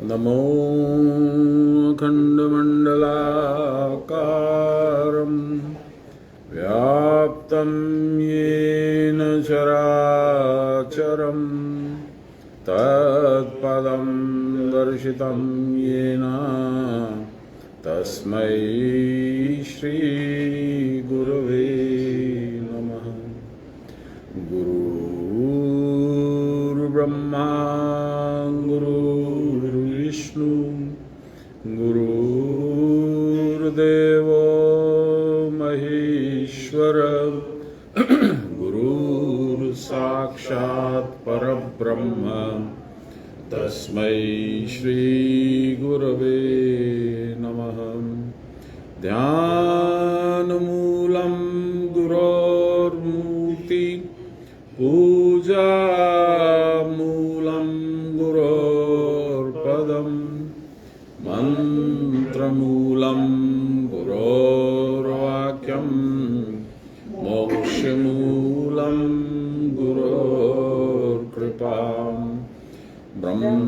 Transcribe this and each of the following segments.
नमो अखण्डमण्डलाकारं व्याप्तं येन चराचरं तत्पदं दर्शितं येन तस्मै श्रीगुरवे नमः। गुरुर्ब्रह्मा गुरुर्विष्णु गुरुर्देवो महेश्वर गुरुर्साक्षात् परब्रह्म तस्मै श्रीगुरवे नमः। ध्यानमूलं गुरोर्मूर्ति पूजामूलं गुरोर्पदं मन्त्रमूलं गुरोर्वाक्यं मोक्षमूलं गुरोर्कृपां ब्रह्मानन्दं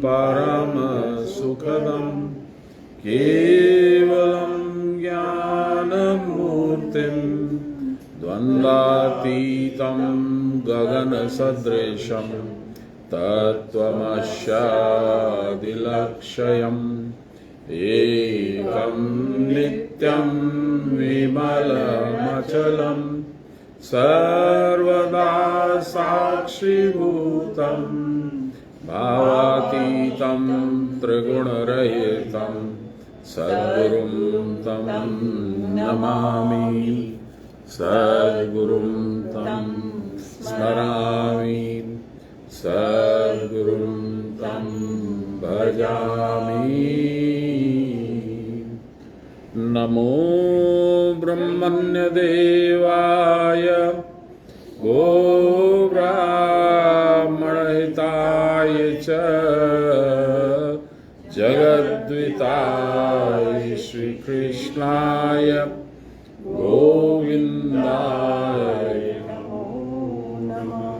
परमसुखदं केवलं ज्ञानमूर्तिं द्वन्द्वातीतं गगनसदृशं तत्त्वमस्यादिलक्ष्यम् एकं नित्यं विमलमचलं सर्वदा साक्षिभूतं भावातीतं त्रिगुणरहितं सद्गुरुं तं नमामि। सद्गुरुं तं स्मरामि, सद्गुरुं तं भजामि। नमो ब्रह्मण्यदेवाय गोब्राह्मणहिताय च जगद्विताय श्रीकृष्णाय गोविन्दाय नमो नमः।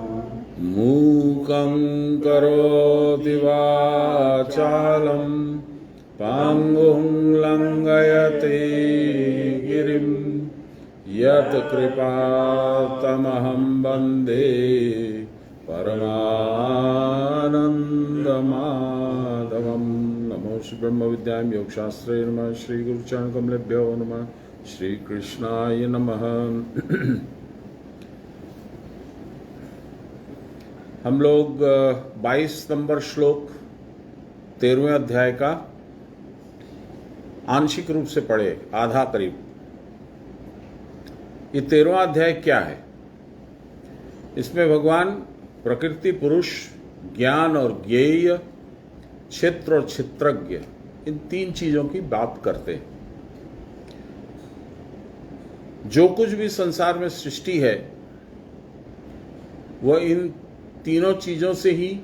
मूकं करोति वाचालं पाङ्गुं लङ्घयते गिरिं यत् कृपातमहं वन्दे परमानन्दमाधवं। नमो श्री ब्रह्म विद्यां योगशास्त्रे नमः। श्री गुरुचरण कमलेभ्यो नमः। श्री कृष्णाय नमः। हम लोग 22 नंबर श्लोक 13वें अध्याय का आंशिक रूप से पढ़े, आधा करीब। ये 13वां अध्याय क्या है? इसमें भगवान प्रकृति, पुरुष, ज्ञान और ज्ञेय, क्षेत्र और क्षेत्रज्ञ, इन तीन चीजों की बात करते हैं। जो कुछ भी संसार में सृष्टि है वह इन तीनों चीजों से ही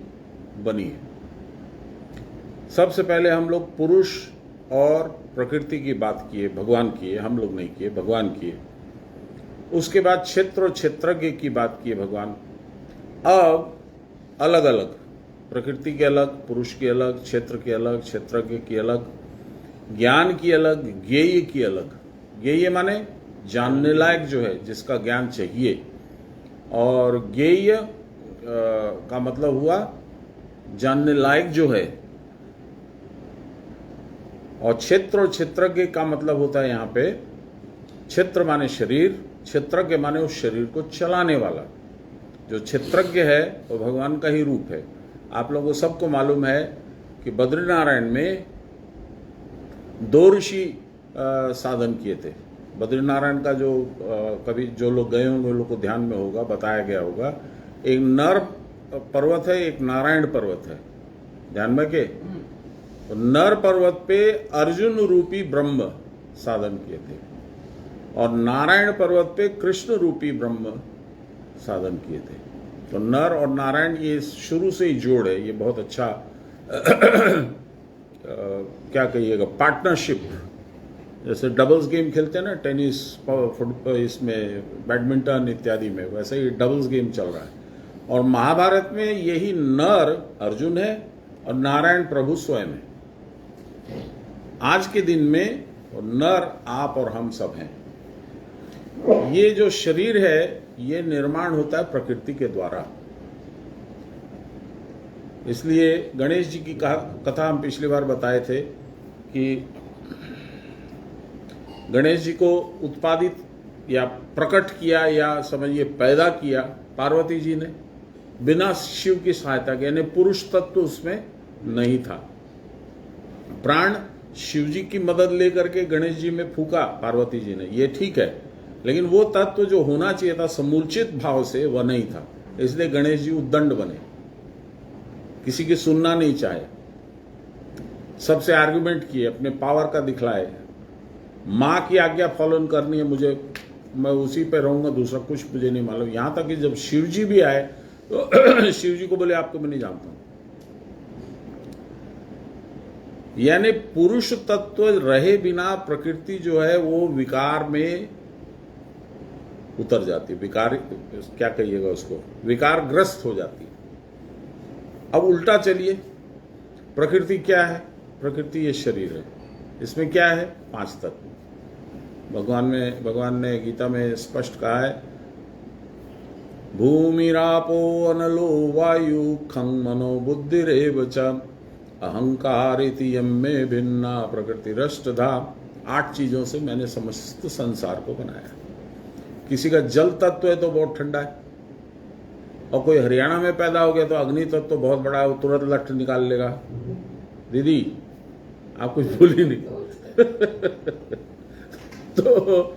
बनी है। सबसे पहले हम लोग पुरुष और प्रकृति की बात किए, भगवान किए, हम लोग नहीं किए, भगवान किए। उसके बाद क्षेत्र और क्षेत्रज्ञ की बात की भगवान। अब अलग अलग, प्रकृति के अलग, पुरुष की अलग, क्षेत्र की अलग, क्षेत्रज्ञ की अलग, ज्ञान की अलग, ज्ञेय की अलग। ज्ञेय माने जानने लायक जो है, जिसका ज्ञान चाहिए, और ज्ञेय का मतलब हुआ जानने लायक जो है। और क्षेत्र और क्षेत्रज्ञ का मतलब होता है यहाँ पे, क्षेत्र माने शरीर, क्षेत्रज्ञ माने उस शरीर को चलाने वाला। जो क्षेत्रज्ञ है वो भगवान का ही रूप है। आप लोगों को सबको मालूम है कि बद्रीनारायण में 2 ऋषि साधन किए थे। बद्रीनारायण का जो कभी जो लोग गए होंगे उन लोग को ध्यान में होगा, बताया गया होगा। एक नर पर्वत है, एक नारायण पर्वत है, ध्यान में के। तो नर पर्वत पे अर्जुन रूपी ब्रह्म साधन किए थे, और नारायण पर्वत पे कृष्ण रूपी ब्रह्म साधन किए थे। तो नर और नारायण ये शुरू से ही जोड़ है। ये बहुत अच्छा क्या कहिएगा, पार्टनरशिप। जैसे डबल्स गेम खेलते हैं ना, टेनिस, फुटबॉल, इसमें बैडमिंटन इत्यादि में, वैसे ही डबल्स गेम चल रहा है। और महाभारत में यही नर अर्जुन है और नारायण प्रभु स्वयं है। आज के दिन में नर आप और हम सब हैं। ये जो शरीर है ये निर्माण होता है प्रकृति के द्वारा। इसलिए गणेश जी की कथा हम पिछली बार बताए थे कि गणेश जी को उत्पादित या प्रकट किया या समझिए पैदा किया पार्वती जी ने, बिना शिव की सहायता के, यानी पुरुष तत्व उसमें नहीं था। प्राण शिव जी की मदद लेकर के गणेश जी में फूका पार्वती जी ने, ये ठीक है, लेकिन वो तत्व जो होना चाहिए था समूचित भाव से वह नहीं था। इसलिए गणेश जी उद्दंड बने, किसी की सुनना नहीं चाहे, सबसे आर्गुमेंट किए, अपने पावर का दिखलाए, माँ की आज्ञा फॉलो करनी है मुझे, मैं उसी पे रहूंगा, दूसरा कुछ मुझे नहीं मालूम। यहां तक कि जब शिव जी भी आए तो शिव जी को बोले आपको मैं नहीं जानता हूं। यानी पुरुष तत्व रहे बिना प्रकृति जो है वो विकार में उतर जाती है, विकार क्या कहिएगा उसको, विकारग्रस्त हो जाती है। अब उल्टा चलिए, प्रकृति क्या है? प्रकृति ये शरीर है, इसमें क्या है? 5 तत्व। भगवान ने गीता में स्पष्ट कहा है, भूमिरापो अनलो वायु खं मनो बुद्धिरेव च अहंकार इति यम्मे भिन्ना प्रकृतिरष्टधा। 8 चीजों से मैंने समस्त संसार को बनाया। किसी का जल तत्व है तो बहुत ठंडा है, और कोई हरियाणा में पैदा हो गया तो अग्नि तत्व तो बहुत बड़ा है, वो तुरंत लठ निकाल लेगा। दीदी आप कुछ भूल ही नहीं। तो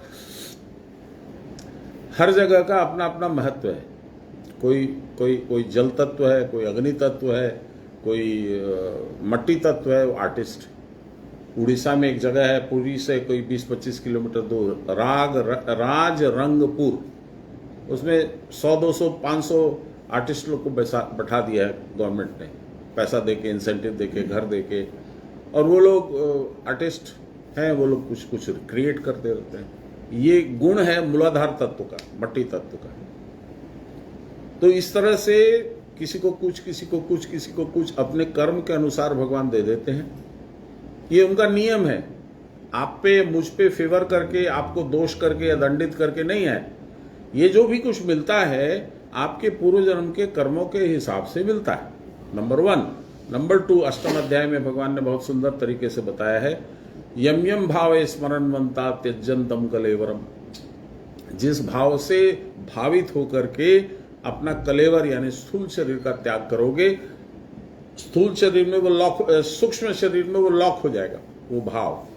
हर जगह का अपना अपना महत्व है। कोई जल तत्व है, कोई अग्नि तत्व है, कोई मट्टी तत्व है, वो आर्टिस्ट। उड़ीसा में एक जगह है, पुरी से कोई 20-25 किलोमीटर दूर, राज रंगपुर, उसमें 100, 200, 500 आर्टिस्ट लोग को बैठा दिया है गवर्नमेंट ने, पैसा देके, इंसेंटिव देके, घर देके, और वो लोग आर्टिस्ट हैं, वो लोग कुछ कुछ क्रिएट करते रहते हैं। ये गुण है मूलाधार तत्व का, मट्टी तत्व का। तो इस तरह से किसी को कुछ, किसी को कुछ, किसी को कुछ, अपने कर्म के अनुसार भगवान दे देते हैं। ये उनका नियम है। आप पे, मुझ पे फेवर करके, आपको दोष करके या दंडित करके नहीं है। ये जो भी कुछ मिलता है आपके पूर्व जन्म के कर्मों के हिसाब से मिलता है, नंबर 1। नंबर 2, अष्टम अध्याय में भगवान ने बहुत सुंदर तरीके से बताया है, यम यम भावे स्मरणवंता त्यजंतम कलेवरम। जिस भाव से भावित होकर के अपना कलेवर यानी स्थूल शरीर का त्याग करोगे, स्थूल शरीर में वो लॉक, सूक्ष्म शरीर में वो लॉक हो जाएगा वो भाव।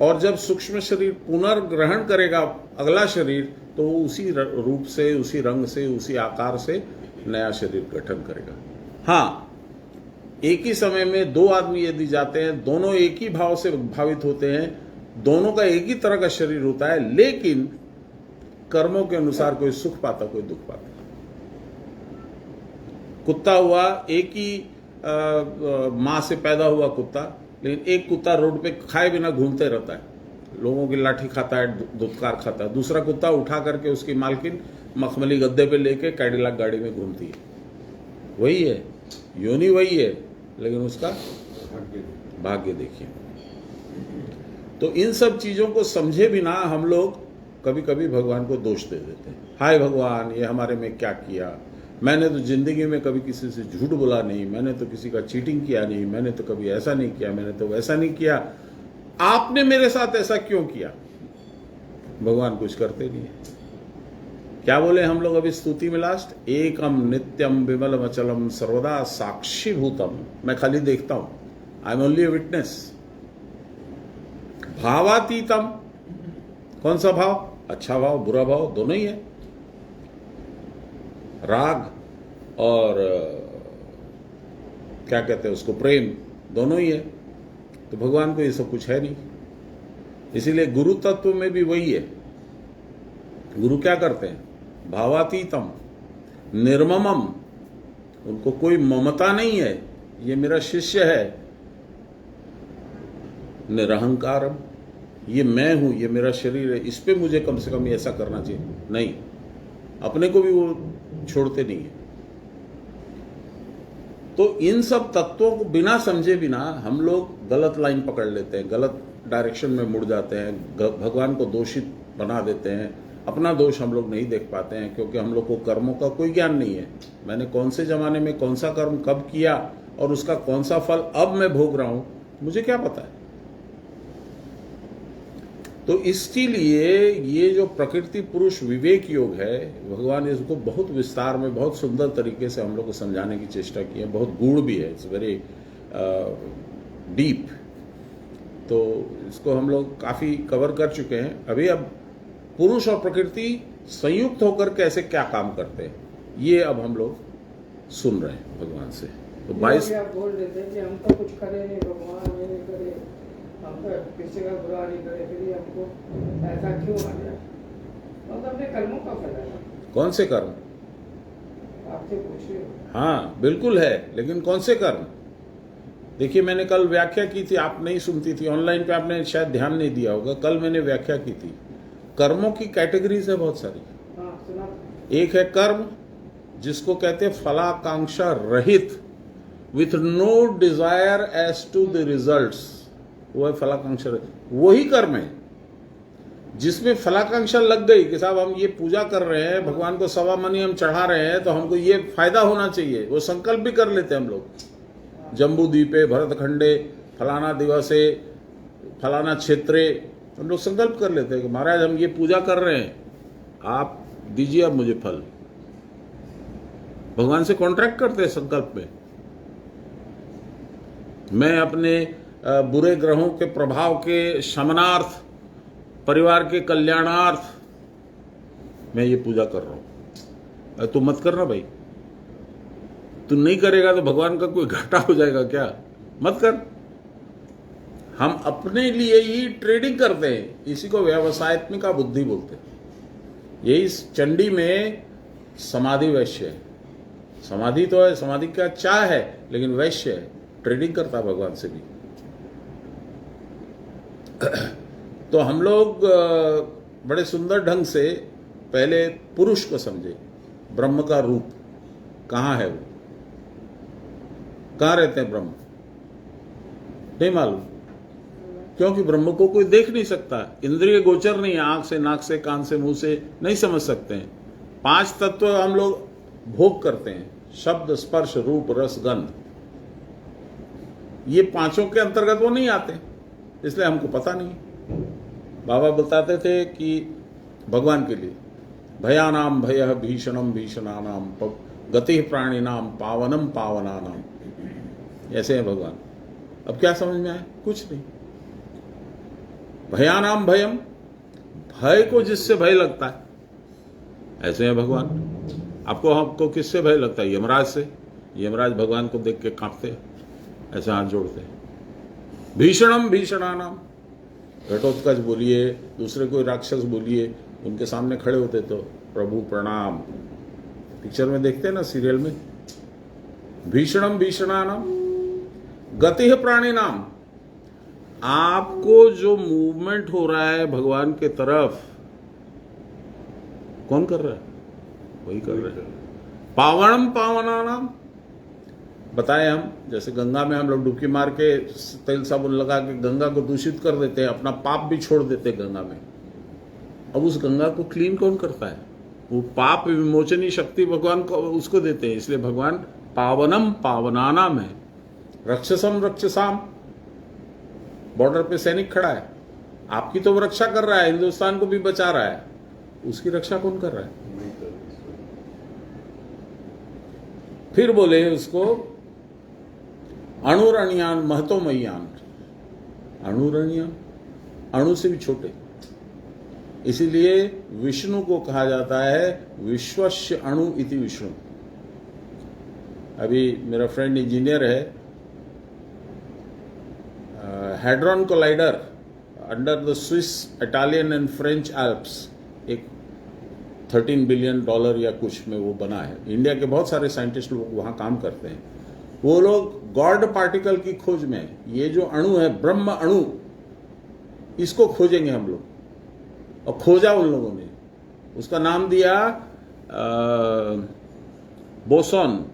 और जब सूक्ष्म शरीर पुनर्ग्रहण करेगा अगला शरीर, तो वो उसी रूप से, उसी रंग से, उसी आकार से नया शरीर गठन करेगा। हाँ, एक ही समय में 2 आदमी यदि जाते हैं, दोनों एक ही भाव से भावित होते हैं, दोनों का एक ही तरह का शरीर होता है, लेकिन कर्मों के अनुसार कोई सुख पाता, कोई दुख पाता। कुत्ता हुआ, एक ही माँ से पैदा हुआ कुत्ता, लेकिन एक कुत्ता रोड पे खाए बिना घूमते रहता है, लोगों की लाठी खाता है, धुतकार खाता है। दूसरा कुत्ता उठा करके उसकी मालकिन मखमली गद्दे पे लेके कैडिलैक गाड़ी में घूमती है। वही है, योनि वही है, लेकिन उसका भाग्य देखिए। तो इन सब चीजों को समझे बिना हम लोग कभी कभी भगवान को दोष दे देते हैं। हाय भगवान, ये हमारे में क्या किया, मैंने तो जिंदगी में कभी किसी से झूठ बोला नहीं, मैंने तो किसी का चीटिंग किया नहीं, मैंने तो कभी ऐसा नहीं किया, मैंने तो वैसा नहीं किया, आपने मेरे साथ ऐसा क्यों किया? भगवान कुछ करते नहीं है। क्या बोले हम लोग अभी स्तुति में लास्ट, एकम नित्यम विमलम अचलम सर्वदा साक्षीभूतम। मैं खाली देखता हूं, I am only a witness. भावातीतम, कौन सा भाव? अच्छा भाव, बुरा भाव, दोनों ही है। राग और क्या कहते हैं उसको, प्रेम, दोनों ही है। तो भगवान को ये सब कुछ है नहीं। इसीलिए गुरु तत्व में भी वही है। गुरु क्या करते हैं? भावातीतम, निर्ममम, उनको कोई ममता नहीं है, ये मेरा शिष्य है। निरहंकारम, ये मैं हूं, ये मेरा शरीर है, इस पे मुझे कम से कम ऐसा करना चाहिए। नहीं, अपने को भी वो छोड़ते नहीं है। तो इन सब तत्वों को बिना समझे बिना हम लोग गलत लाइन पकड़ लेते हैं, गलत डायरेक्शन में मुड़ जाते हैं, भगवान को दोषित बना देते हैं। अपना दोष हम लोग नहीं देख पाते हैं क्योंकि हम लोग को कर्मों का कोई ज्ञान नहीं है। मैंने कौन से जमाने में कौन सा कर्म कब किया और उसका कौन सा फल अब मैं भोग रहा हूं, मुझे क्या पता है। तो इसके लिए ये जो प्रकृति पुरुष विवेक योग है, भगवान इसको बहुत विस्तार में बहुत सुंदर तरीके से हम लोग को समझाने की चेष्टा की है। बहुत गूढ़ भी है, इट्स वेरी डीप। तो इसको हम लोग काफ़ी कवर कर चुके हैं। अभी अब पुरुष और प्रकृति संयुक्त होकर कैसे क्या काम करते हैं, ये अब हम लोग सुन रहे हैं भगवान से। तो 22 आप बोल देते हैं कि हम तो कुछ करे नहीं, भगवान ये नहीं करे, हम तो किसी का बुरा नहीं करे, फिर हमको ऐसा क्यों आ गया? मतलब अपने कर्मों का फल है। कौन से कर्म? आपसे पूछिए। हाँ बिल्कुल है, लेकिन कौन से कर्म? देखिए, मैंने कल व्याख्या की थी, आप नहीं सुनती थी, ऑनलाइन पे आपने शायद ध्यान नहीं दिया होगा। कल मैंने व्याख्या की थी। कर्मों की कैटेगरीज है बहुत सारी। हाँ, सुना। एक है कर्म जिसको कहते हैं फलाकांक्षा रहित, with no desire as to the results, वो है फलाकांक्षा रहित। वही कर्म है जिसमें फलाकांक्षा लग गई कि साहब हम ये पूजा कर रहे हैं, भगवान को सवा मनी हम चढ़ा रहे हैं, तो हमको ये फायदा होना चाहिए। वो संकल्प भी कर लेते हैं हम लोग। जम्बू द्वीपे, भरतखंडे, फलाना दिवसे, फलाना क्षेत्रे, हम लोग संकल्प कर लेते हैं कि महाराज हम ये पूजा कर रहे हैं, आप दीजिए अब मुझे फल। भगवान से कॉन्ट्रैक्ट करते हैं संकल्प में। मैं अपने बुरे ग्रहों के प्रभाव के शमनार्थ, परिवार के कल्याणार्थ मैं ये पूजा कर रहा हूं। तू मत करना भाई, तू नहीं करेगा तो भगवान का कोई घाटा हो जाएगा क्या? मत कर। हम अपने लिए ही ट्रेडिंग करते हैं, इसी को व्यवसायत्मिका बुद्धि बोलते हैं। यही इस चंडी में समाधि वैश्य है। समाधि तो है, समाधि का चाह है, लेकिन वैश्य है, ट्रेडिंग करता है भगवान से भी। तो हम लोग बड़े सुंदर ढंग से पहले पुरुष को समझे। ब्रह्म का रूप कहाँ है, वो कहाँ रहते हैं ब्रह्म? नहीं मालूम, क्योंकि ब्रह्म को कोई देख नहीं सकता, इंद्रिय गोचर नहीं है। आंख से, नाक से, कान से, मुंह से नहीं समझ सकते हैं। 5 तत्व हम लोग भोग करते हैं, शब्द, स्पर्श, रूप, रस, गंध। ये 5 के अंतर्गत वो नहीं आते, इसलिए हमको पता नहीं। बाबा बताते थे कि भगवान के लिए भयानाम भयः भीषणम भीषणानाम गति प्राणिनाम पावनम पावनानाम, ऐसे हैं भगवान। अब क्या समझ में आया? कुछ नहीं। भयानाम भयम, भय को जिससे भय लगता है, ऐसे हैं भगवान। आपको किससे भय लगता है? यमराज से। यमराज भगवान को देख के कांपते, ऐसे हाथ जोड़ते। भीषणम भीषणानाम, घटोत्कच बोलिए, दूसरे कोई राक्षस बोलिए, उनके सामने खड़े होते तो प्रभु प्रणाम। पिक्चर में देखते हैं ना, सीरियल में। भीषणम भीषणानाम गति प्राणी नाम, आपको जो मूवमेंट हो रहा है भगवान के तरफ, कौन कर रहा है? वही कर रहा है। पावनम पावनानाम, बताए हम, जैसे गंगा में हम लोग डुबकी मार के तेल साबुन लगा के गंगा को दूषित कर देते हैं, अपना पाप भी छोड़ देते हैं गंगा में। अब उस गंगा को क्लीन कौन करता है? वो पाप विमोचनी शक्ति भगवान को उसको देते हैं, इसलिए भगवान पावनम पावनानाम है। रक्षसम रक्षसाम, बॉर्डर पे सैनिक खड़ा है, आपकी तो वो रक्षा कर रहा है, हिंदुस्तान को भी बचा रहा है, उसकी रक्षा कौन कर रहा है? फिर बोले उसको अणुरणियान महतोमय्यान। अणुरणियान, अणु से भी छोटे, इसीलिए विष्णु को कहा जाता है विश्वस्य अणु इति विष्णु। अभी मेरा फ्रेंड इंजीनियर है, hadron collider under the Swiss, Italian and French Alps, एक $13 बिलियन या कुछ में वो बना है। इंडिया के बहुत सारे साइंटिस्ट लोग वहाँ काम करते हैं। वो लोग गॉड पार्टिकल की खोज में है। ये जो अणु है, ब्रह्म अणु, इसको खोजेंगे हम लोग, और खोजा उन लोगों ने, उसका नाम दिया बोसॉन,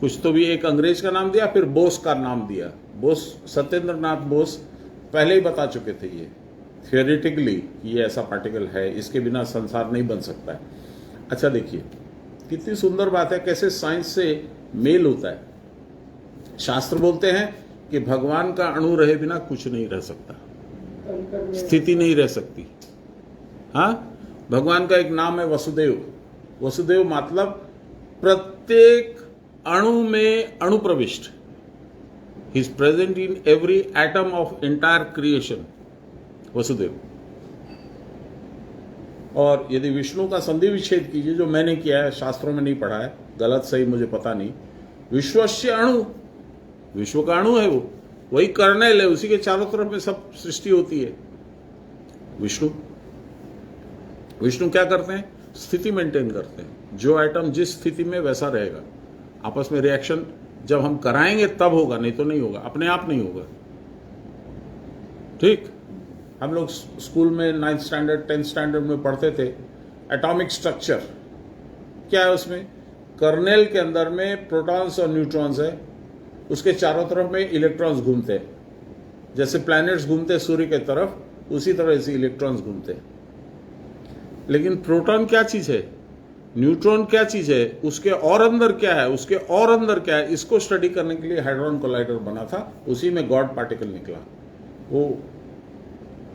कुछ तो भी एक अंग्रेज का नाम दिया, फिर बोस का नाम दिया। बोस, सत्येंद्र नाथ बोस पहले ही बता चुके थे ये थियोरेटिकली ये ऐसा पार्टिकल है, इसके बिना संसार नहीं बन सकता है। अच्छा देखिए कितनी सुंदर बात है, कैसे साइंस से मेल होता है। शास्त्र बोलते हैं कि भगवान का अणु रहे बिना कुछ नहीं रह सकता, स्थिति नहीं रह सकती। हाँ, भगवान का एक नाम है वसुदेव। वसुदेव मतलब प्रत्येक अणु में अणुप्रविष्ट। He is present in every atom of entire creation, Vasudev. और यदि विष्णु का संधि विच्छेद कीजिए, जो मैंने किया है, शास्त्रों में नहीं पढ़ा है, गलत सही मुझे पता नहीं, विश्वस्य अणु, विश्व का अणु है वो, वही कर्नेल है, उसी के चारों तरफ में सब सृष्टि होती है। विष्णु विष्णु क्या करते हैं? स्थिति मेंटेन करते हैं। जो एटम जिस स्थिति में वैसा रहेगा। आपस में रिएक्शन जब हम कराएंगे तब होगा, नहीं तो नहीं होगा, अपने आप नहीं होगा। ठीक, हम लोग स्कूल में 9th स्टैंडर्ड 10th स्टैंडर्ड में पढ़ते थे एटॉमिक स्ट्रक्चर। क्या है उसमें? कर्नेल के अंदर में प्रोटॉन्स और न्यूट्रॉन्स है, उसके चारों तरफ में इलेक्ट्रॉन्स घूमते हैं। जैसे प्लैनेट्स घूमते हैं सूर्य के तरफ, उसी तरह से इलेक्ट्रॉन्स घूमते हैं। लेकिन प्रोटॉन क्या चीज है, न्यूट्रॉन क्या चीज है, उसके और अंदर क्या है, उसके और अंदर क्या है, इसको स्टडी करने के लिए हाइड्रोजन कोलाइडर बना था। उसी में गॉड पार्टिकल निकला। वो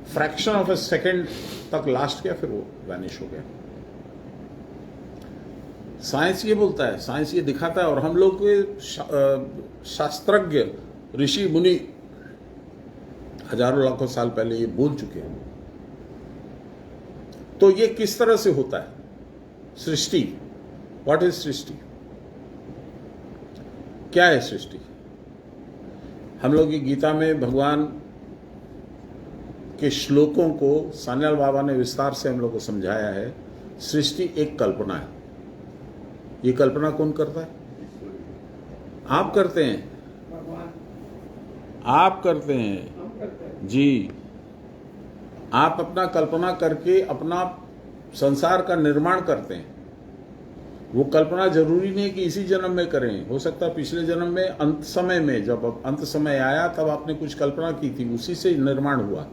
फ्रैक्शन ऑफ ए सेकेंड तक लास्ट किया, फिर वो वैनिश हो गया। साइंस ये बोलता है, साइंस ये दिखाता है, और हम लोग के शास्त्रज्ञ ऋषि मुनि हजारों लाखों साल पहले ये बोल चुके हैं। तो ये किस तरह से होता है? सृष्टि, व्हाट इज सृष्टि? क्या है सृष्टि? हम लोग की गीता में भगवान के श्लोकों को सान्याल बाबा ने विस्तार से हम लोग को समझाया है। सृष्टि एक कल्पना है। ये कल्पना कौन करता है? आप करते हैं, भगवान, आप करते हैं हम करते हैं। जी। आप अपना कल्पना करके अपना संसार का निर्माण करते हैं। वो कल्पना जरूरी नहीं कि इसी जन्म में करें, हो सकता है पिछले जन्म में, अंत समय में, जब अंत समय आया तब आपने कुछ कल्पना की थी, उसी से निर्माण हुआ।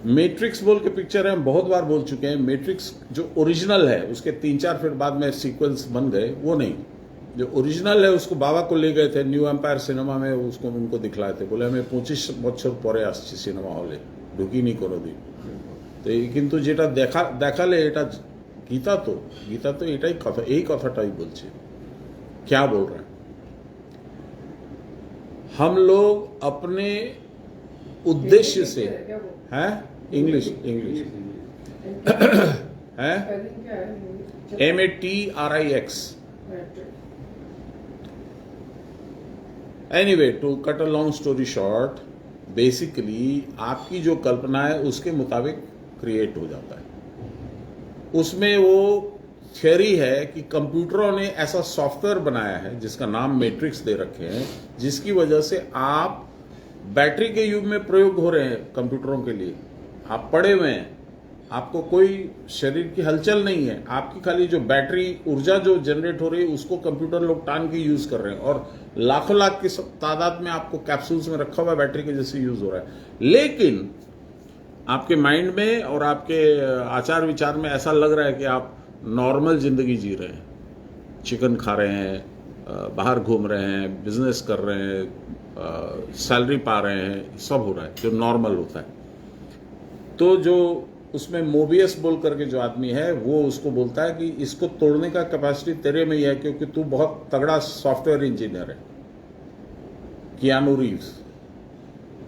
मैट्रिक्स बोल के पिक्चर है, हम बहुत बार बोल चुके हैं। मैट्रिक्स जो ओरिजिनल है, उसके 3-4 फिर बाद में सीक्वेंस बन गए, वो नहीं। जो ओरिजिनल है उसको बाबा को ले गए थे न्यू एम्पायर सिनेमा में, उसको उनको दिखलाए थे, बोले हमें 25 বছর পরে আসছে সিনেমা হলে, ঢুকিনি কোনোদিন। তো কিন্তু যেটা দেখালে এটা गीता तो এটাই কথা, এই কথাটাই বলছে। क्या बोल रहे हैं? हम लोग अपने उद्देश्य से हैं, इंग्लिश है, MATRIX। Anyway, to cut a long story short, basically आपकी जो कल्पना है उसके मुताबिक क्रिएट हो जाता है। उसमें वो थियरी है कि कंप्यूटरों ने ऐसा सॉफ्टवेयर बनाया है जिसका नाम मैट्रिक्स दे रखे हैं, जिसकी वजह से आप बैटरी के युग में प्रयोग हो रहे हैं कंप्यूटरों के लिए। आप पड़े हुए हैं, आपको कोई शरीर की हलचल नहीं है, आपकी खाली जो बैटरी ऊर्जा जो जनरेट हो रही है उसको कंप्यूटर लोग टान के यूज कर रहे हैं, और लाखों लाख की तादाद में आपको कैप्सूल्स में रखा हुआ बैटरी के जैसे यूज हो रहा है। लेकिन आपके माइंड में और आपके आचार विचार में ऐसा लग रहा है कि आप नॉर्मल जिंदगी जी रहे हैं, चिकन खा रहे हैं, बाहर घूम रहे हैं, बिजनेस कर रहे हैं, सैलरी पा रहे हैं, सब हो रहा है जो नॉर्मल होता है। तो जो उसमें मोबियस बोल करके जो आदमी है, वो उसको बोलता है कि इसको तोड़ने का कैपेसिटी तेरे में ही है, क्योंकि तू बहुत तगड़ा सॉफ्टवेयर इंजीनियर है, कियानू रीव्स।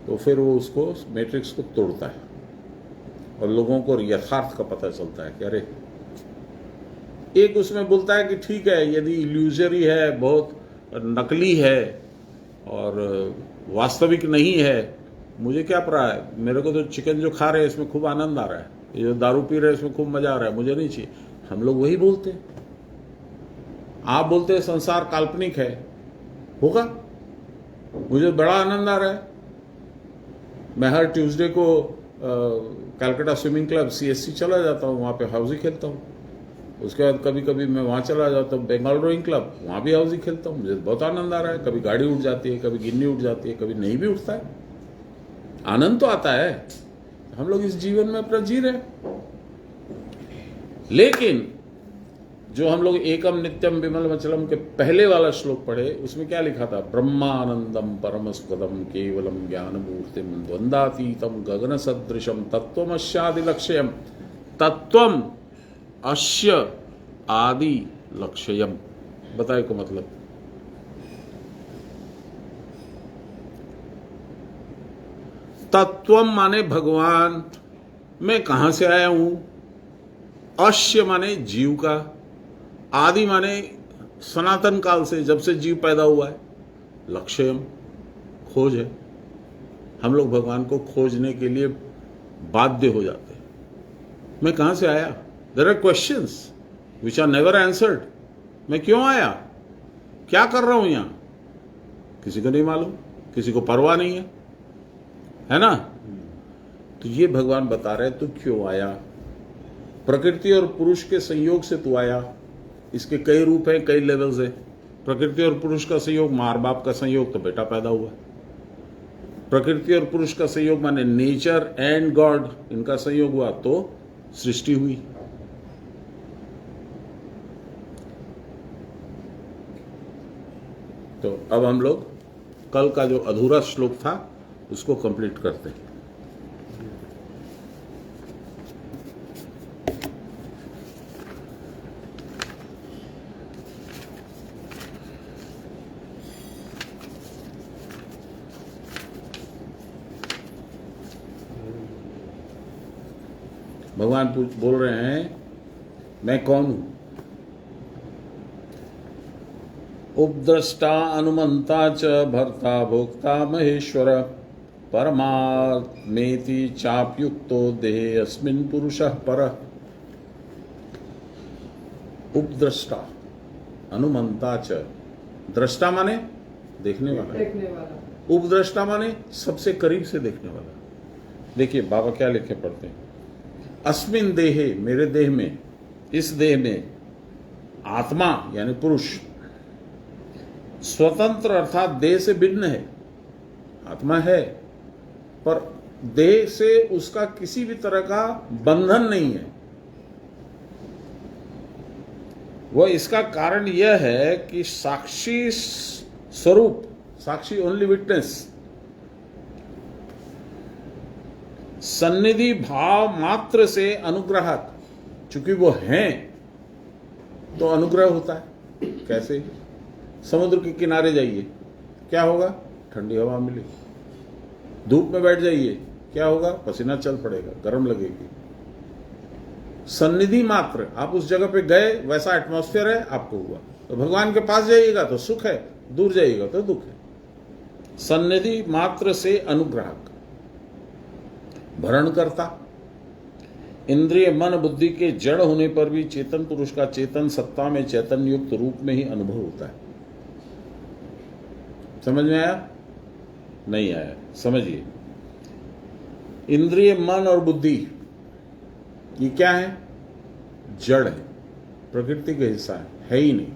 तो फिर वो उसको मैट्रिक्स को तोड़ता है और लोगों को यथार्थ का पता चलता है कि अरे, एक उसमें बोलता है कि ठीक है, यदि इल्यूजरी है, बहुत नकली है और वास्तविक नहीं है, मुझे क्या पता है, मेरे को तो चिकन जो खा रहे हैं इसमें खूब आनंद आ रहा है, ये जो दारू पी रहे हैं इसमें खूब मजा आ रहा है, मुझे नहीं चाहिए। हम लोग वही बोलते हैं। आप बोलते हैं संसार काल्पनिक है, होगा, मुझे बड़ा आनंद आ रहा है। मैं हर ट्यूसडे को कलकत्ता स्विमिंग क्लब CSC चला जाता हूँ, वहाँ पे हाउसी खेलता हूँ, उसके बाद कभी कभी मैं वहाँ चला जाता हूँ, बंगाल रोइंग क्लब, वहाँ भी हाउसी खेलता हूँ, मुझे बहुत आनंद आ रहा है। कभी गाड़ी उठ जाती है, कभी गिन्नी उठ जाती है, कभी नहीं भी उठता है, आनंद तो आता है। हम लोग इस जीवन में अपना जी रहे हैं। लेकिन जो हम लोग एकम नित्यम विमल मचलम के पहले वाला श्लोक पढ़े, उसमें क्या लिखा था? ब्रह्मानंदम परमस्पदम केवलम ज्ञान मूर्तिम द्वंद्वातीतम गगन सदृशम तत्वमस्यादि लक्ष्यम तत्वम अश्य आदि लक्ष्यम। बताए को मतलब? तत्वम माने भगवान, मैं कहां से आया हूं। अश्य माने जीव का, आदि माने सनातन काल से, जब से जीव पैदा हुआ है। लक्ष्यम खोज है। हम लोग भगवान को खोजने के लिए बाध्य हो जाते हैं। मैं कहां से आया? There are questions which are never answered. मैं क्यों आया? क्या कर रहा हूं यहां? किसी को नहीं मालूम, किसी को परवाह नहीं है ना? तो ये भगवान बता रहे तू क्यों आया। प्रकृति और पुरुष के संयोग से तू आया। इसके कई रूप हैं, कई लेवल्स हैं। प्रकृति और पुरुष का संयोग, मार बाप का संयोग, तो बेटा पैदा हुआ। प्रकृति और पुरुष का संयोग माने नेचर एंड गॉड, इनका संयोग हुआ तो सृष्टि हुई। तो अब हम लोग कल का जो अधूरा श्लोक था उसको कंप्लीट करते हैं। भगवान बोल रहे हैं मैं कौन हूं। उपद्रष्टा अनुमंता च भर्ता भोक्ता महेश्वर परमात्मेति चाप्युक्तो देहे अस्मिन् पुरुषः परः। उपद्रष्टा अनुमंता च, दृष्टा माने देखने वाला, उपद्रष्टा माने सबसे करीब से देखने वाला। देखिए बाबा क्या लिखे पढ़ते हैं, अस्मिन देहे, मेरे देह में, इस देह में आत्मा यानी पुरुष स्वतंत्र अर्थात देह से भिन्न है। आत्मा है पर देह से उसका किसी भी तरह का बंधन नहीं है। वह इसका कारण यह है कि साक्षी स्वरूप, साक्षी ओनली विटनेस, सन्निधि भाव मात्र से अनुग्रहक, चूंकि वो हैं तो अनुग्रह होता है। कैसे? समुद्र के किनारे जाइए, क्या होगा? ठंडी हवा मिलेगी। धूप में बैठ जाइए, क्या होगा? पसीना चल पड़ेगा, गर्म लगेगी। सन्निधि मात्र, आप उस जगह पे गए, वैसा एटमॉस्फेयर है, आपको हुआ। तो भगवान के पास जाइएगा तो सुख है, दूर जाइएगा तो दुख है। सन्निधि मात्र से अनुग्राहक, भरण करता, इंद्रिय मन बुद्धि के जड़ होने पर भी चेतन पुरुष का चेतन सत्ता में चैतन्य युक्त रूप में ही अनुभव होता है। समझ में आया? नहीं आया? समझिए, इंद्रिय मन और बुद्धि ये क्या है? जड़ है, प्रकृति का हिस्सा है ही नहीं।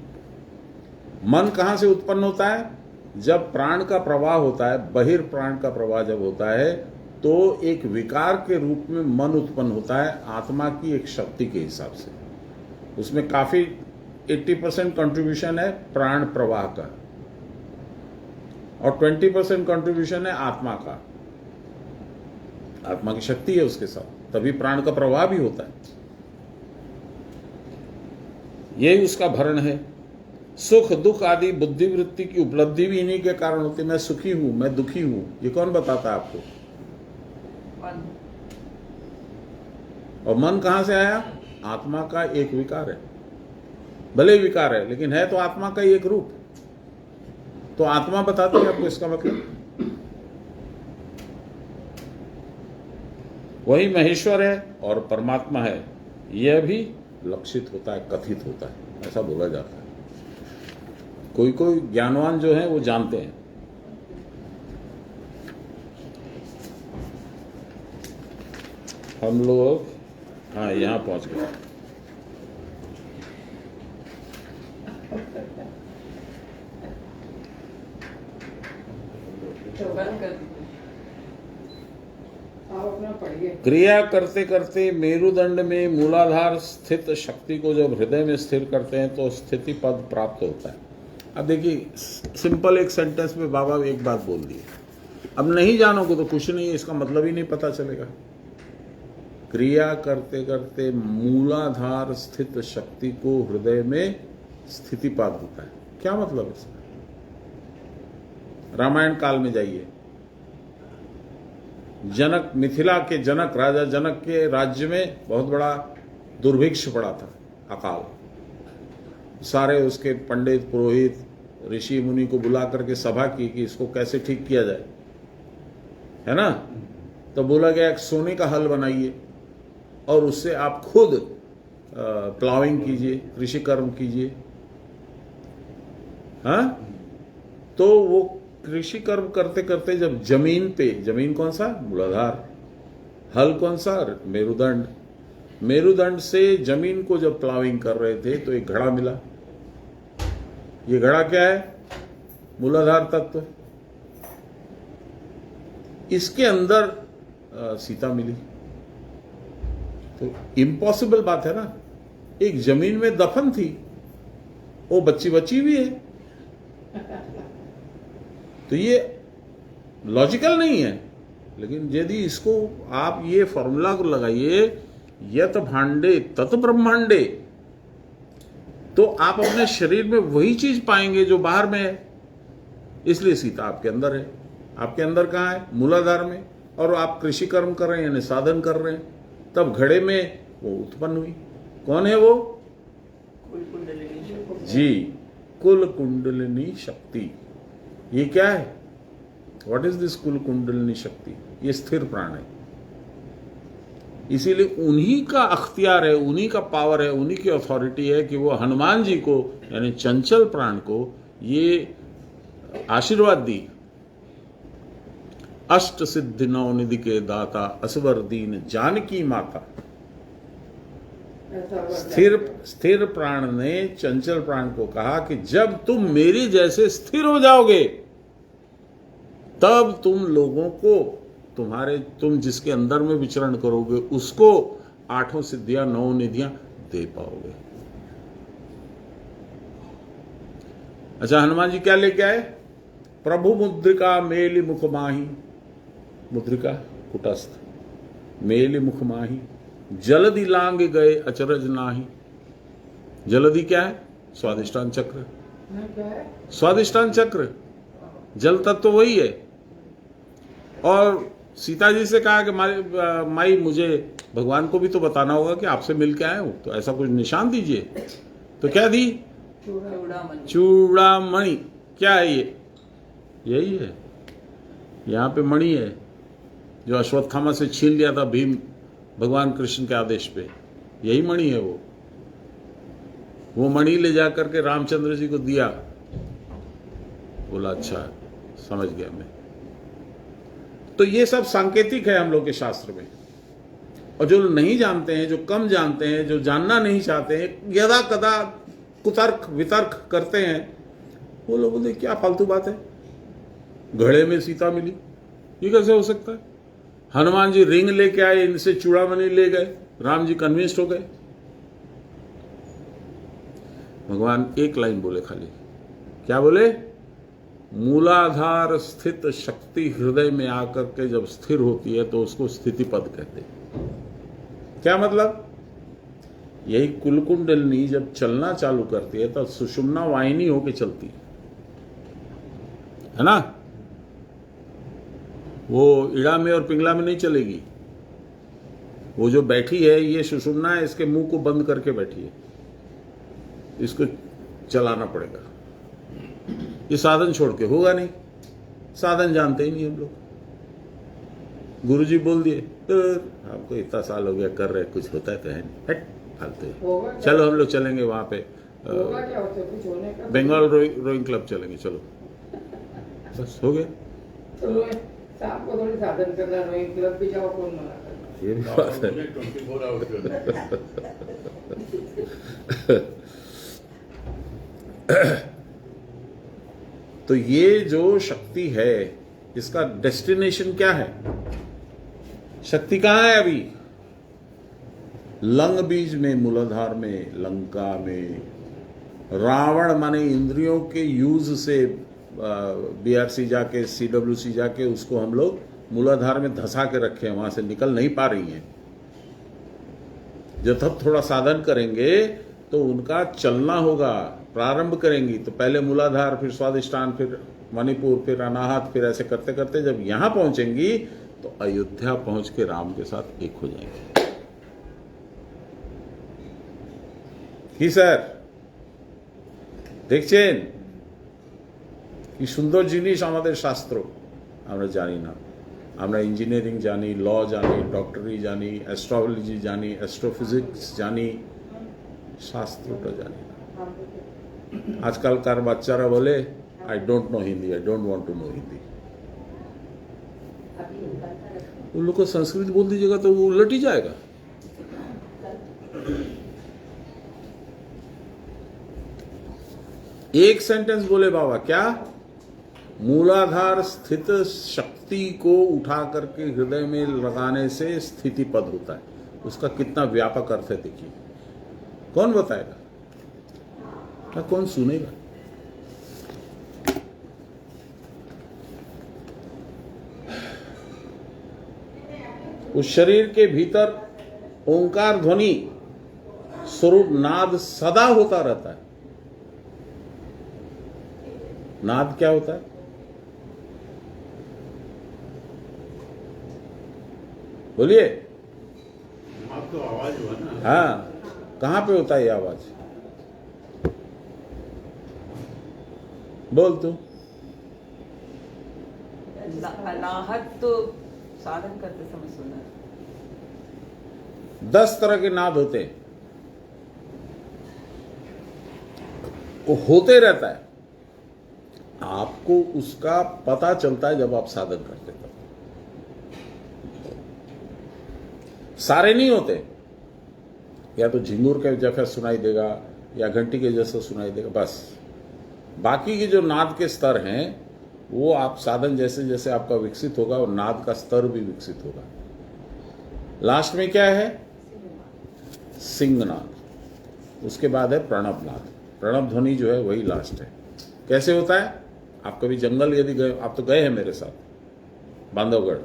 मन कहां से उत्पन्न होता है? जब प्राण का प्रवाह होता है, बहिर्प्राण का प्रवाह जब होता है तो एक विकार के रूप में मन उत्पन्न होता है, आत्मा की एक शक्ति के हिसाब से। उसमें काफी 80% कंट्रीब्यूशन है प्राण प्रवाह का और 20% कंट्रीब्यूशन है आत्मा का। आत्मा की शक्ति है उसके साथ, तभी प्राण का प्रवाह भी होता है। यही उसका भरण है। सुख दुख आदि बुद्धिवृत्ति की उपलब्धि भी इन्हीं के कारण होती है। मैं सुखी हूं, मैं दुखी हूं, ये कौन बताता है आपको? और मन कहां से आया? आत्मा का एक विकार है, भले विकार है लेकिन है तो आत्मा का ही एक रूप। तो आत्मा बताती है आपको, इसका मतलब वही महेश्वर है और परमात्मा है। यह भी लक्षित होता है, कथित होता है, ऐसा बोला जाता है। कोई कोई ज्ञानवान जो है वो जानते हैं। हम लोग हाँ यहाँ पहुंच गए। तो बंद कर दीजिए। आप अपना पढ़िए। क्रिया करते करते मेरुदंड में मूलाधार स्थित शक्ति को जब हृदय में स्थिर करते हैं तो स्थिति पद प्राप्त होता है। अब देखिए, सिंपल एक सेंटेंस में बाबा एक बात बोल दी। अब नहीं जानोगे तो कुछ नहीं है, इसका मतलब ही नहीं पता चलेगा। क्रिया करते करते मूलाधार स्थित शक्ति को हृदय में स्थितिपात होता है। क्या मतलब है इसका? रामायण काल में जाइए। जनक, मिथिला के जनक, राजा जनक के राज्य में बहुत बड़ा दुर्भिक्ष पड़ा था, अकाल। सारे उसके पंडित पुरोहित ऋषि मुनि को बुला करके सभा की कि इसको कैसे ठीक किया जाए, है ना। तो बोला गया एक सोने का हल बनाइए और उससे आप खुद प्लाविंग कीजिए, कृषि कर्म कीजिए। हाँ, तो वो कृषि कर्म करते करते जब जमीन पे, जमीन कौन सा? मूलाधार। हल कौन सा? मेरुदंड। मेरुदंड से जमीन को जब प्लाविंग कर रहे थे तो एक घड़ा मिला। ये घड़ा क्या है? मूलाधार तत्व। इसके अंदर सीता मिली। तो इम्पॉसिबल बात है ना, एक जमीन में दफन थी, वो बच्ची बच्ची भी है। तो ये लॉजिकल नहीं है। लेकिन यदि इसको आप ये फॉर्मूला को लगाइए, यत भांडे तत ब्रह्मांडे, तो आप अपने शरीर में वही चीज पाएंगे जो बाहर में है। इसलिए सीता आपके अंदर है। आपके अंदर कहाँ है? मूलाधार में। और आप कृषि कर्म कर रहे हैं, यानी साधन कर रहे हैं, तब घड़े में वो उत्पन्न हुई। कौन है वो? कुल कुंडलिनी शक्ति। जी, कुल कुंडलिनी शक्ति। ये क्या है? व्हाट इज दिस कुल कुंडलिनी शक्ति? ये स्थिर प्राण है। इसीलिए उन्हीं का अख्तियार है, उन्हीं का पावर है, उन्हीं की अथॉरिटी है कि वो हनुमान जी को, यानी चंचल प्राण को, ये आशीर्वाद दी, अष्ट सिद्धि नवनिधि के दाता, असवर दीन जानकी माता। स्थिर प्राण ने चंचल प्राण को कहा कि जब तुम मेरे जैसे स्थिर हो जाओगे तब तुम लोगों को, तुम जिसके अंदर में विचरण करोगे उसको 8 सिद्धियां 9 निधियां दे पाओगे। अच्छा, हनुमान जी क्या लेके आए? प्रभु मुद्रिका मेलि मुख माही। मुद्रिका कुटस्थ, मेलि मुख माही, जलधि लांग गए अचरज नाही। जलधि क्या है? स्वादिष्टान चक्र। क्या है? स्वादिष्टान चक्र, जल तत्व तो वही है। और सीता जी से कहा कि माई मुझे भगवान को भी तो बताना होगा कि आपसे मिल के आए हूं, तो ऐसा कुछ निशान दीजिए। तो क्या दी? चूड़ामणि। चूड़ामणि। क्या है ये? यही है। यहां पे मणि है जो अश्वत्थामा से छीन लिया था भीम, भगवान कृष्ण के आदेश पे। यही मणि है वो मणि ले जाकर के रामचंद्र जी को दिया। बोला अच्छा, समझ गया मैं। तो ये सब सांकेतिक है हम लोग के शास्त्र में। और जो नहीं जानते हैं, जो कम जानते हैं, जो जानना नहीं चाहते हैं, यदा कदा कुतर्क वितर्क करते हैं, वो लोग बोलते क्या फालतू बात है, घड़े में सीता मिली, ये कैसे हो सकता है? हनुमान जी रिंग लेके आए, इनसे चूड़ामणि ले गए, राम जी कन्विंस्ड हो गए। भगवान एक लाइन बोले खाली। क्या बोले? मूलाधार स्थित शक्ति हृदय में आकर के जब स्थिर होती है तो उसको स्थिति पद कहते हैं। क्या मतलब? यही कुलकुंडलिनी जब चलना चालू करती है तो सुषुम्ना वाहिनी होके चलती है ना। वो इड़ा में और पिंगला में नहीं चलेगी। वो जो बैठी है ये सुषुम्ना है, इसके मुंह को बंद करके बैठी है, इसको चलाना पड़ेगा। ये साधन छोड़ के होगा नहीं। साधन जानते ही नहीं हम लोग। गुरुजी बोल दिए तो आपको इतना साल हो गया कर रहे, कुछ होता है तो है नहीं, हट फालतू है। चलो हम लोग चलेंगे वहां पे बंगाल रोइंग क्लब चलेंगे, चलो बस हो गया। चलो शाम को थोड़ी साधन करना, रोइंग क्लब भी जाओ, कौन मना करता? ये भी बात है। 24 आवर्स तो ये जो शक्ति है, इसका डेस्टिनेशन क्या है? शक्ति कहां है अभी? लंग बीज में, मूलाधार में, लंका में। रावण माने इंद्रियों के यूज से बीआरसी जाके, सीडब्ल्यूसी जाके उसको हम लोग मूलाधार में धंसा के रखे हैं, वहां से निकल नहीं पा रही हैं। जब तब थोड़ा साधन करेंगे तो उनका चलना होगा। प्रारंभ करेंगी तो पहले मूलाधार, फिर स्वादिष्ठान, फिर मणिपुर, फिर अनाहत, फिर ऐसे करते करते जब यहां पहुंचेंगी तो अयोध्या पहुंच के राम के साथ एक हो जाएंगे। কি স্যার দেখছেন কি সুন্দর জিনিস আমাদের শাস্ত্র? আমরা জানি না। আমরা ইঞ্জিনিয়ারিং জানি, ল জানি, ডক্টরি জানি, অ্যাস্ট্রোলজি জানি, অ্যাস্ট্রোফিজিক্স জানি, শাস্ত্রটা জানি না। আজকালকার বাচ্চারা বলে I don't know Hindi, I don't want to know Hindi. उन लोग को संस्कृत बोल दीजिएगा तो वो उलट ही जाएगा। एक सेंटेंस बोले बाबा, क्या? मूलाधार स्थित शक्ति को उठा करके हृदय में लगाने से स्थिति पद होता है। उसका कितना व्यापक अर्थ है देखिए। कौन बताएगा? क्या कौन सुनेगा? उस शरीर के भीतर ओंकार ध्वनि स्वरूप नाद सदा होता रहता है। नाद क्या होता है? बोलिए। नाद तो आवाज हुआ ना। हाँ, कहां पे होता है ये आवाज? बोल तू। अनाहत तो साधन करते समय सुना है। 10 तरह के नाद होते हैं, वो होते रहता है। आपको उसका पता चलता है जब आप साधन करते हो। सारे नहीं होते। या तो झिंगुर के जैसा सुनाई देगा या घंटी के जैसा सुनाई देगा, बस। बाकी के जो नाद के स्तर हैं वो आप साधन जैसे जैसे आपका विकसित होगा और नाद का स्तर भी विकसित होगा। लास्ट में क्या है? सिंहनाद। उसके बाद है प्रणव नाद। प्रणव ध्वनि जो है वही लास्ट है। कैसे होता है? आप कभी जंगल यदि गए, आप तो गए हैं मेरे साथ बांधवगढ़,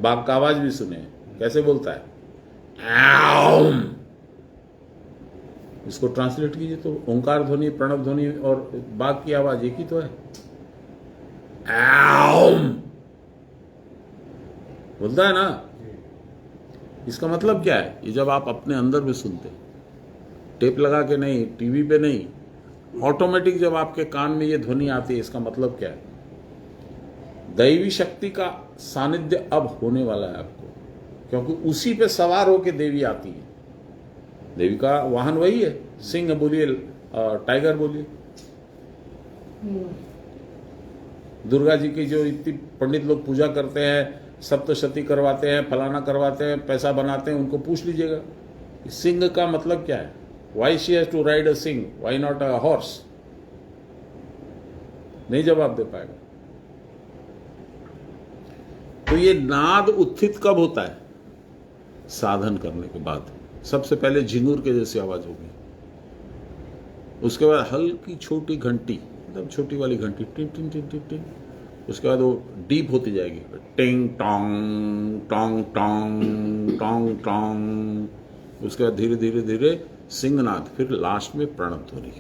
बाघ का आवाज भी सुने। कैसे बोलता है? आउम। इसको ट्रांसलेट कीजिए तो ओंकार ध्वनि, प्रणव ध्वनि और बाघ की आवाज एक ही तो है। आउम बोलता है ना। इसका मतलब क्या है? ये जब आप अपने अंदर में सुनते, टेप लगा के नहीं, टीवी पे नहीं, ऑटोमेटिक जब आपके कान में ये ध्वनि आती है, इसका मतलब क्या है? दैवी शक्ति का सानिध्य अब होने वाला है आपको, क्योंकि उसी पे सवार होके देवी आती है। देवी का वाहन वही है। सिंह बोलिए, टाइगर बोलिए। दुर्गा जी की जो इतनी पंडित लोग पूजा करते हैं, सप्तशती करवाते हैं, फलाना करवाते हैं, पैसा बनाते हैं, उनको पूछ लीजिएगा सिंह का मतलब क्या है। Why she has to ride a सिंह, वाई नॉट अ हॉर्स? नहीं जवाब दे पाएगा। तो ये नाद उत्थित कब होता है? साधन करने के बाद। सबसे पहले झिंगुर के जैसी आवाज होगी, उसके बाद हल्की छोटी घंटी, एकदम छोटी वाली घंटी, टिंग टिंग टिंग टिंग टिंग। उसके बाद वो डीप होती जाएगी, टिंग टोंग टोंग टोंग टोंग टोंग। उसके बाद धीरे धीरे धीरे सिंहनाद, फिर लास्ट में प्रणव ध्वनि।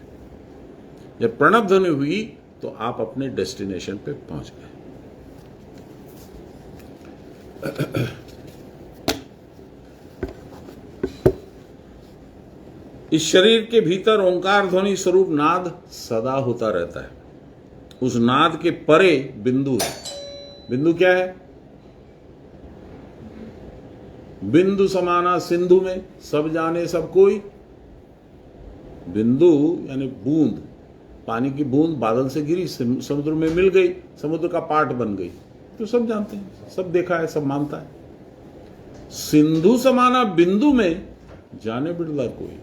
जब प्रणव ध्वनि हुई तो आप अपने डेस्टिनेशन पे पहुंच गए। इस शरीर के भीतर ओंकार ध्वनि स्वरूप नाद सदा होता रहता है। उस नाद के परे बिंदु है। बिंदु क्या है? बिंदु समाना सिंधु में, सब जाने सब कोई। बिंदु यानी बूंद, पानी की बूंद बादल से गिरी, समुद्र में मिल गई, समुद्र का पार्ट बन गई, तो सब जानते हैं, सब देखा है, सब मानता है। सिंधु समाना बिंदु में जाने बिरला कोई।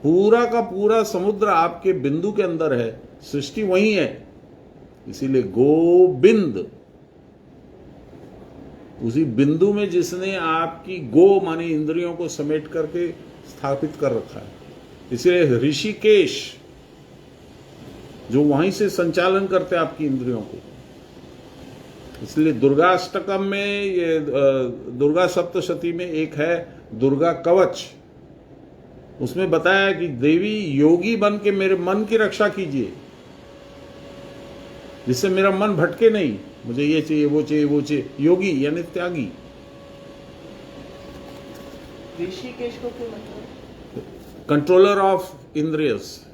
पूरा का पूरा समुद्र आपके बिंदु के अंदर है, सृष्टि वही है। इसीलिए गोविंद, उसी बिंदु में जिसने आपकी गो माने इंद्रियों को समेट करके स्थापित कर रखा है। इसलिए ऋषिकेश, जो वहीं से संचालन करते हैं आपकी इंद्रियों को। इसलिए दुर्गा अष्टकम में, ये दुर्गा सप्तशती में एक है दुर्गा कवच, उसमें बताया कि देवी योगी बन के मेरे मन की रक्षा कीजिए, जिससे मेरा मन भटके नहीं, मुझे ये चाहिए वो चाहिए वो चाहिए। योगी यानी त्यागी। ऋषिकेश को क्यों मतलब? कंट्रोलर ऑफ इंद्रियस।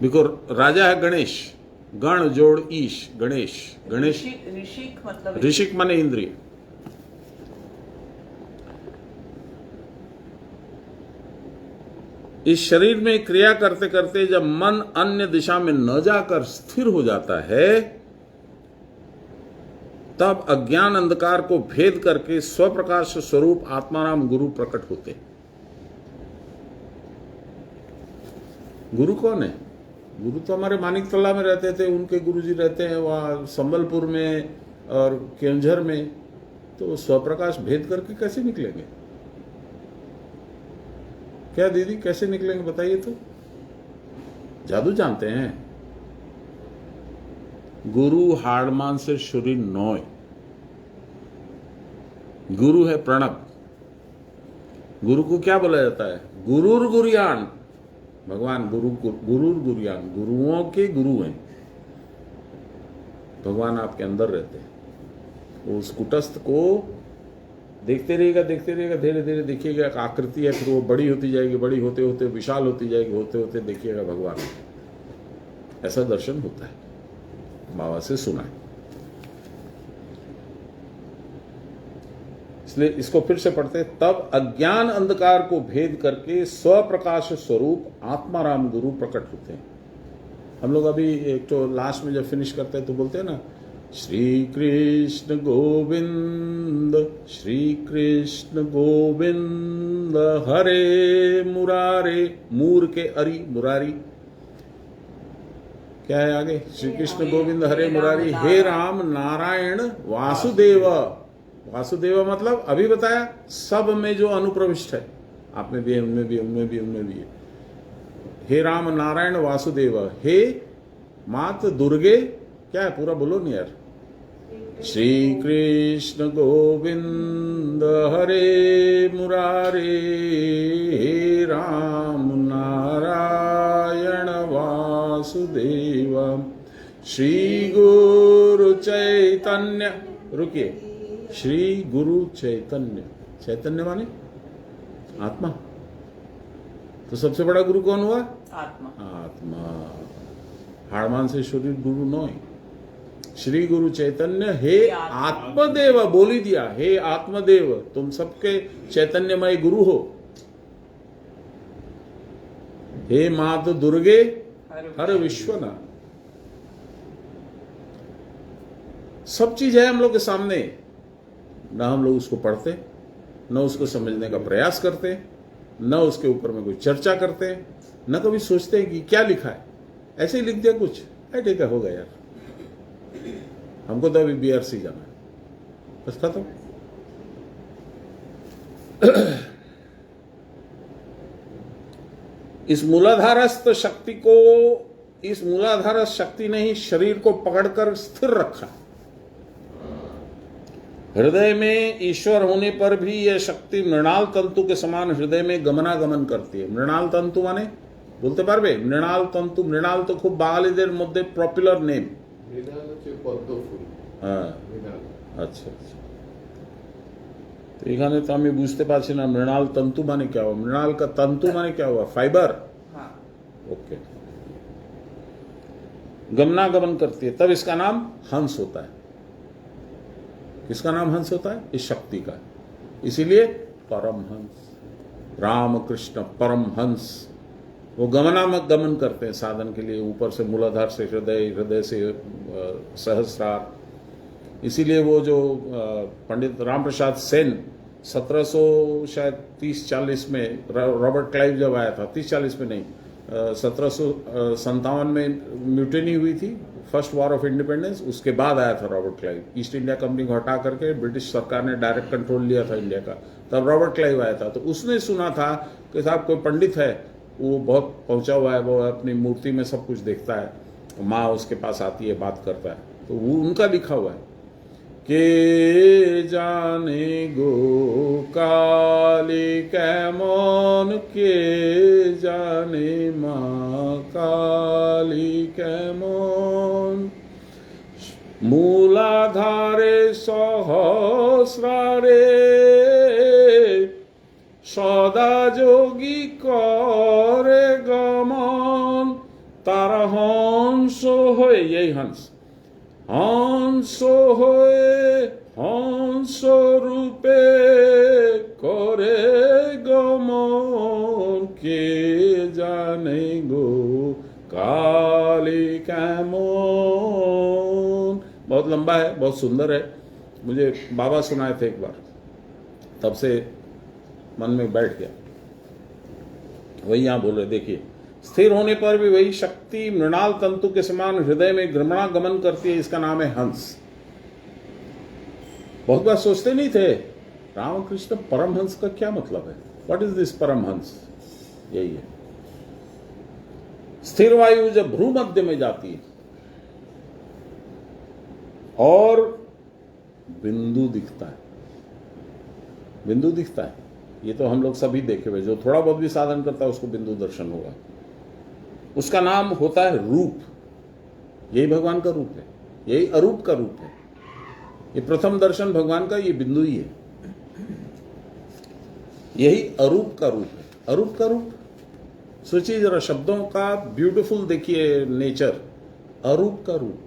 बिकॉज राजा है गणेश, गण जोड़ ईश, गणेश। गणेश ऋषिक मतलब ऋषिक माने इंद्रिय। इस शरीर में क्रिया करते करते जब मन अन्य दिशा में न जाकर स्थिर हो जाता है, तब अज्ञान अंधकार को भेद करके स्वप्रकाश स्वरूप आत्माराम गुरु प्रकट होते हैं। गुरु कौन है? गुरु तो हमारे मानिक तला में रहते थे, उनके गुरुजी रहते हैं वहां संबलपुर में और केंझर में। तो स्वप्रकाश भेद करके कैसे निकलेंगे? क्या दीदी, कैसे निकलेंगे बताइए तो? जादू जानते हैं। गुरु हाड़मान से शरीर नोय। गुरु है प्रणव। गुरु को क्या बोला जाता है? गुरुर गुरियान। भगवान गुरुर गुरियान, गुरुओं के गुरु हैं। भगवान आपके अंदर रहते हैं। उस कुटस्थ को देखते रहिएगा, धीरे धीरे देखिएगा एक आकृति है, फिर वो बड़ी होती जाएगी, बड़ी होते होते विशाल होती जाएगी, होते होते देखिएगा भगवान। ऐसा दर्शन होता है, बाबा से सुना है। इसलिए इसको फिर से पढ़ते हैं। तब अज्ञान अंधकार को भेद करके स्वप्रकाश स्वरूप आत्माराम गुरु प्रकट होते हैं। हम लोग अभी एक तो लास्ट में जब फिनिश करते हैं तो बोलते हैं ना, श्री कृष्ण गोविंद, श्री कृष्ण गोविंद, हरे मुरारे। मूर के अरि, मुरारी क्या है आगे? श्री कृष्ण गोविंद हरे मुरारी, हे राम नारायण वासुदेव। वासुदेव मतलब अभी बताया, सब में जो अनुप्रविष्ट है, आप में भी है, उनमें भी है, उनमें भी, उनमें भी है। हे राम नारायण वासुदेव, हे मात दुर्गे, क्या है पूरा बोलो नहीं यार। श्री कृष्ण गोविंद हरे मुरारे, हे राम नारायण वासुदेव, श्री गुरु चैतन्य। रुकिए, श्री गुरु चैतन्य। चैतन्य माने आत्मा। तो सबसे बड़ा गुरु कौन हुआ? आत्मा। आत्मा। हाड़मान से शरीर गुरु नोय। श्री गुरु चैतन्य, हे आत्मदेव। बोल ही दिया, हे आत्मदेव, तुम सबके चैतन्यमय गुरु हो। हे मात दुर्गे हर विश्वनाथ। सब चीज है हम लोग के सामने, ना हम लोग उसको पढ़ते, न उसको समझने का प्रयास करते, न उसके ऊपर में कोई चर्चा करते, न कभी सोचते हैं कि क्या लिखा है। ऐसे ही लिख दिया कुछ, ठीक है, हो गया यार, हमको तो अभी बीआरसी जाना है, बस खत्म। इस मूलाधारस्थ शक्ति को, इस मूलाधारस्थ शक्ति ने ही शरीर को पकड़कर स्थिर रखा। हृदय में ईश्वर होने पर भी यह शक्ति मृणाल तंतु के समान हृदय में गमनागमन करती है। मृणाल तंतु माने बोलते पारबे? मृणाल तंतु, मृणाल तो खूब बाঙালিদের মধ্যে পপুলার নেম। মৃণাল হচ্ছে পদ্ম ফুল। হ্যাঁ, মৃণাল। আচ্ছা আচ্ছা। তো এখানে তো আমি বুঝতে পারছি না মৃণাল তন্তু মানে क्या हुआ, मृणाल का तंतु माने क्या हुआ? फाइबर। हाँ। ओके, गमनागमन करती है, तब इसका नाम हंस होता है। किसका नाम हंस होता है? इस शक्ति का। इसीलिए परमहंस, रामकृष्ण परमहंस, वो गमन करते हैं साधन के लिए, ऊपर से मूलाधार से हृदय, हृदय से सहस्रार। इसीलिए वो जो पंडित राम प्रसाद सेन 1700 शायद 30-40 में रॉबर्ट क्लाइव जब आया था, 30-40 में नहीं, 1757 में म्यूटिनी हुई थी, फर्स्ट वॉर ऑफ इंडिपेंडेंस, उसके बाद आया था Robert Clive. East India company को हटा करके ब्रिटिश सरकार ने डायरेक्ट कंट्रोल लिया था इंडिया का, तब रॉबर्ट क्लाइव आया था। तो उसने सुना था कि साहब कोई पंडित है, वो बहुत पहुंचा हुआ है, वो अपनी मूर्ति में सब कुछ देखता है, माँ उसके पास आती है, बात करता है, तो वो उनका लिखा हुआ है के जाने गो काली कैमन, के जाने माँ काली कैमन, मूलाधारे सहस्रारे सदा जोगी करे गमन, तारा हंस होए, यही हंस, हंस होए हंस रूपे करे गमन, के जाने गो काली कैमन। बहुत लंबा है, बहुत सुंदर है, मुझे बाबा सुनाए थे एक बार, तब से मन में बैठ गया। वही यहां बोल रहे, देखिए, स्थिर होने पर भी वही शक्ति मृणाल तंतु के समान हृदय में गृमणा गमन करती है, इसका नाम है हंस। बहुत बार सोचते नहीं थे रामकृष्ण परमहंस का क्या मतलब है, व्हाट इज दिस परमहंस? यही है, स्थिर वायु जब भ्रू मध्य में जाती है और बिंदु दिखता है, बिंदु दिखता है, ये तो हम लोग सभी देखे हुए, जो थोड़ा बहुत भी साधन करता है उसको बिंदु दर्शन होगा, उसका नाम होता है रूप। यही भगवान का रूप है, यही अरूप का रूप है। ये प्रथम दर्शन भगवान का, ये बिंदु ही है, यही अरूप का रूप है। अरूप का रूप सोचिए जरा, शब्दों का ब्यूटीफुल देखिए नेचर, अरूप का रूप।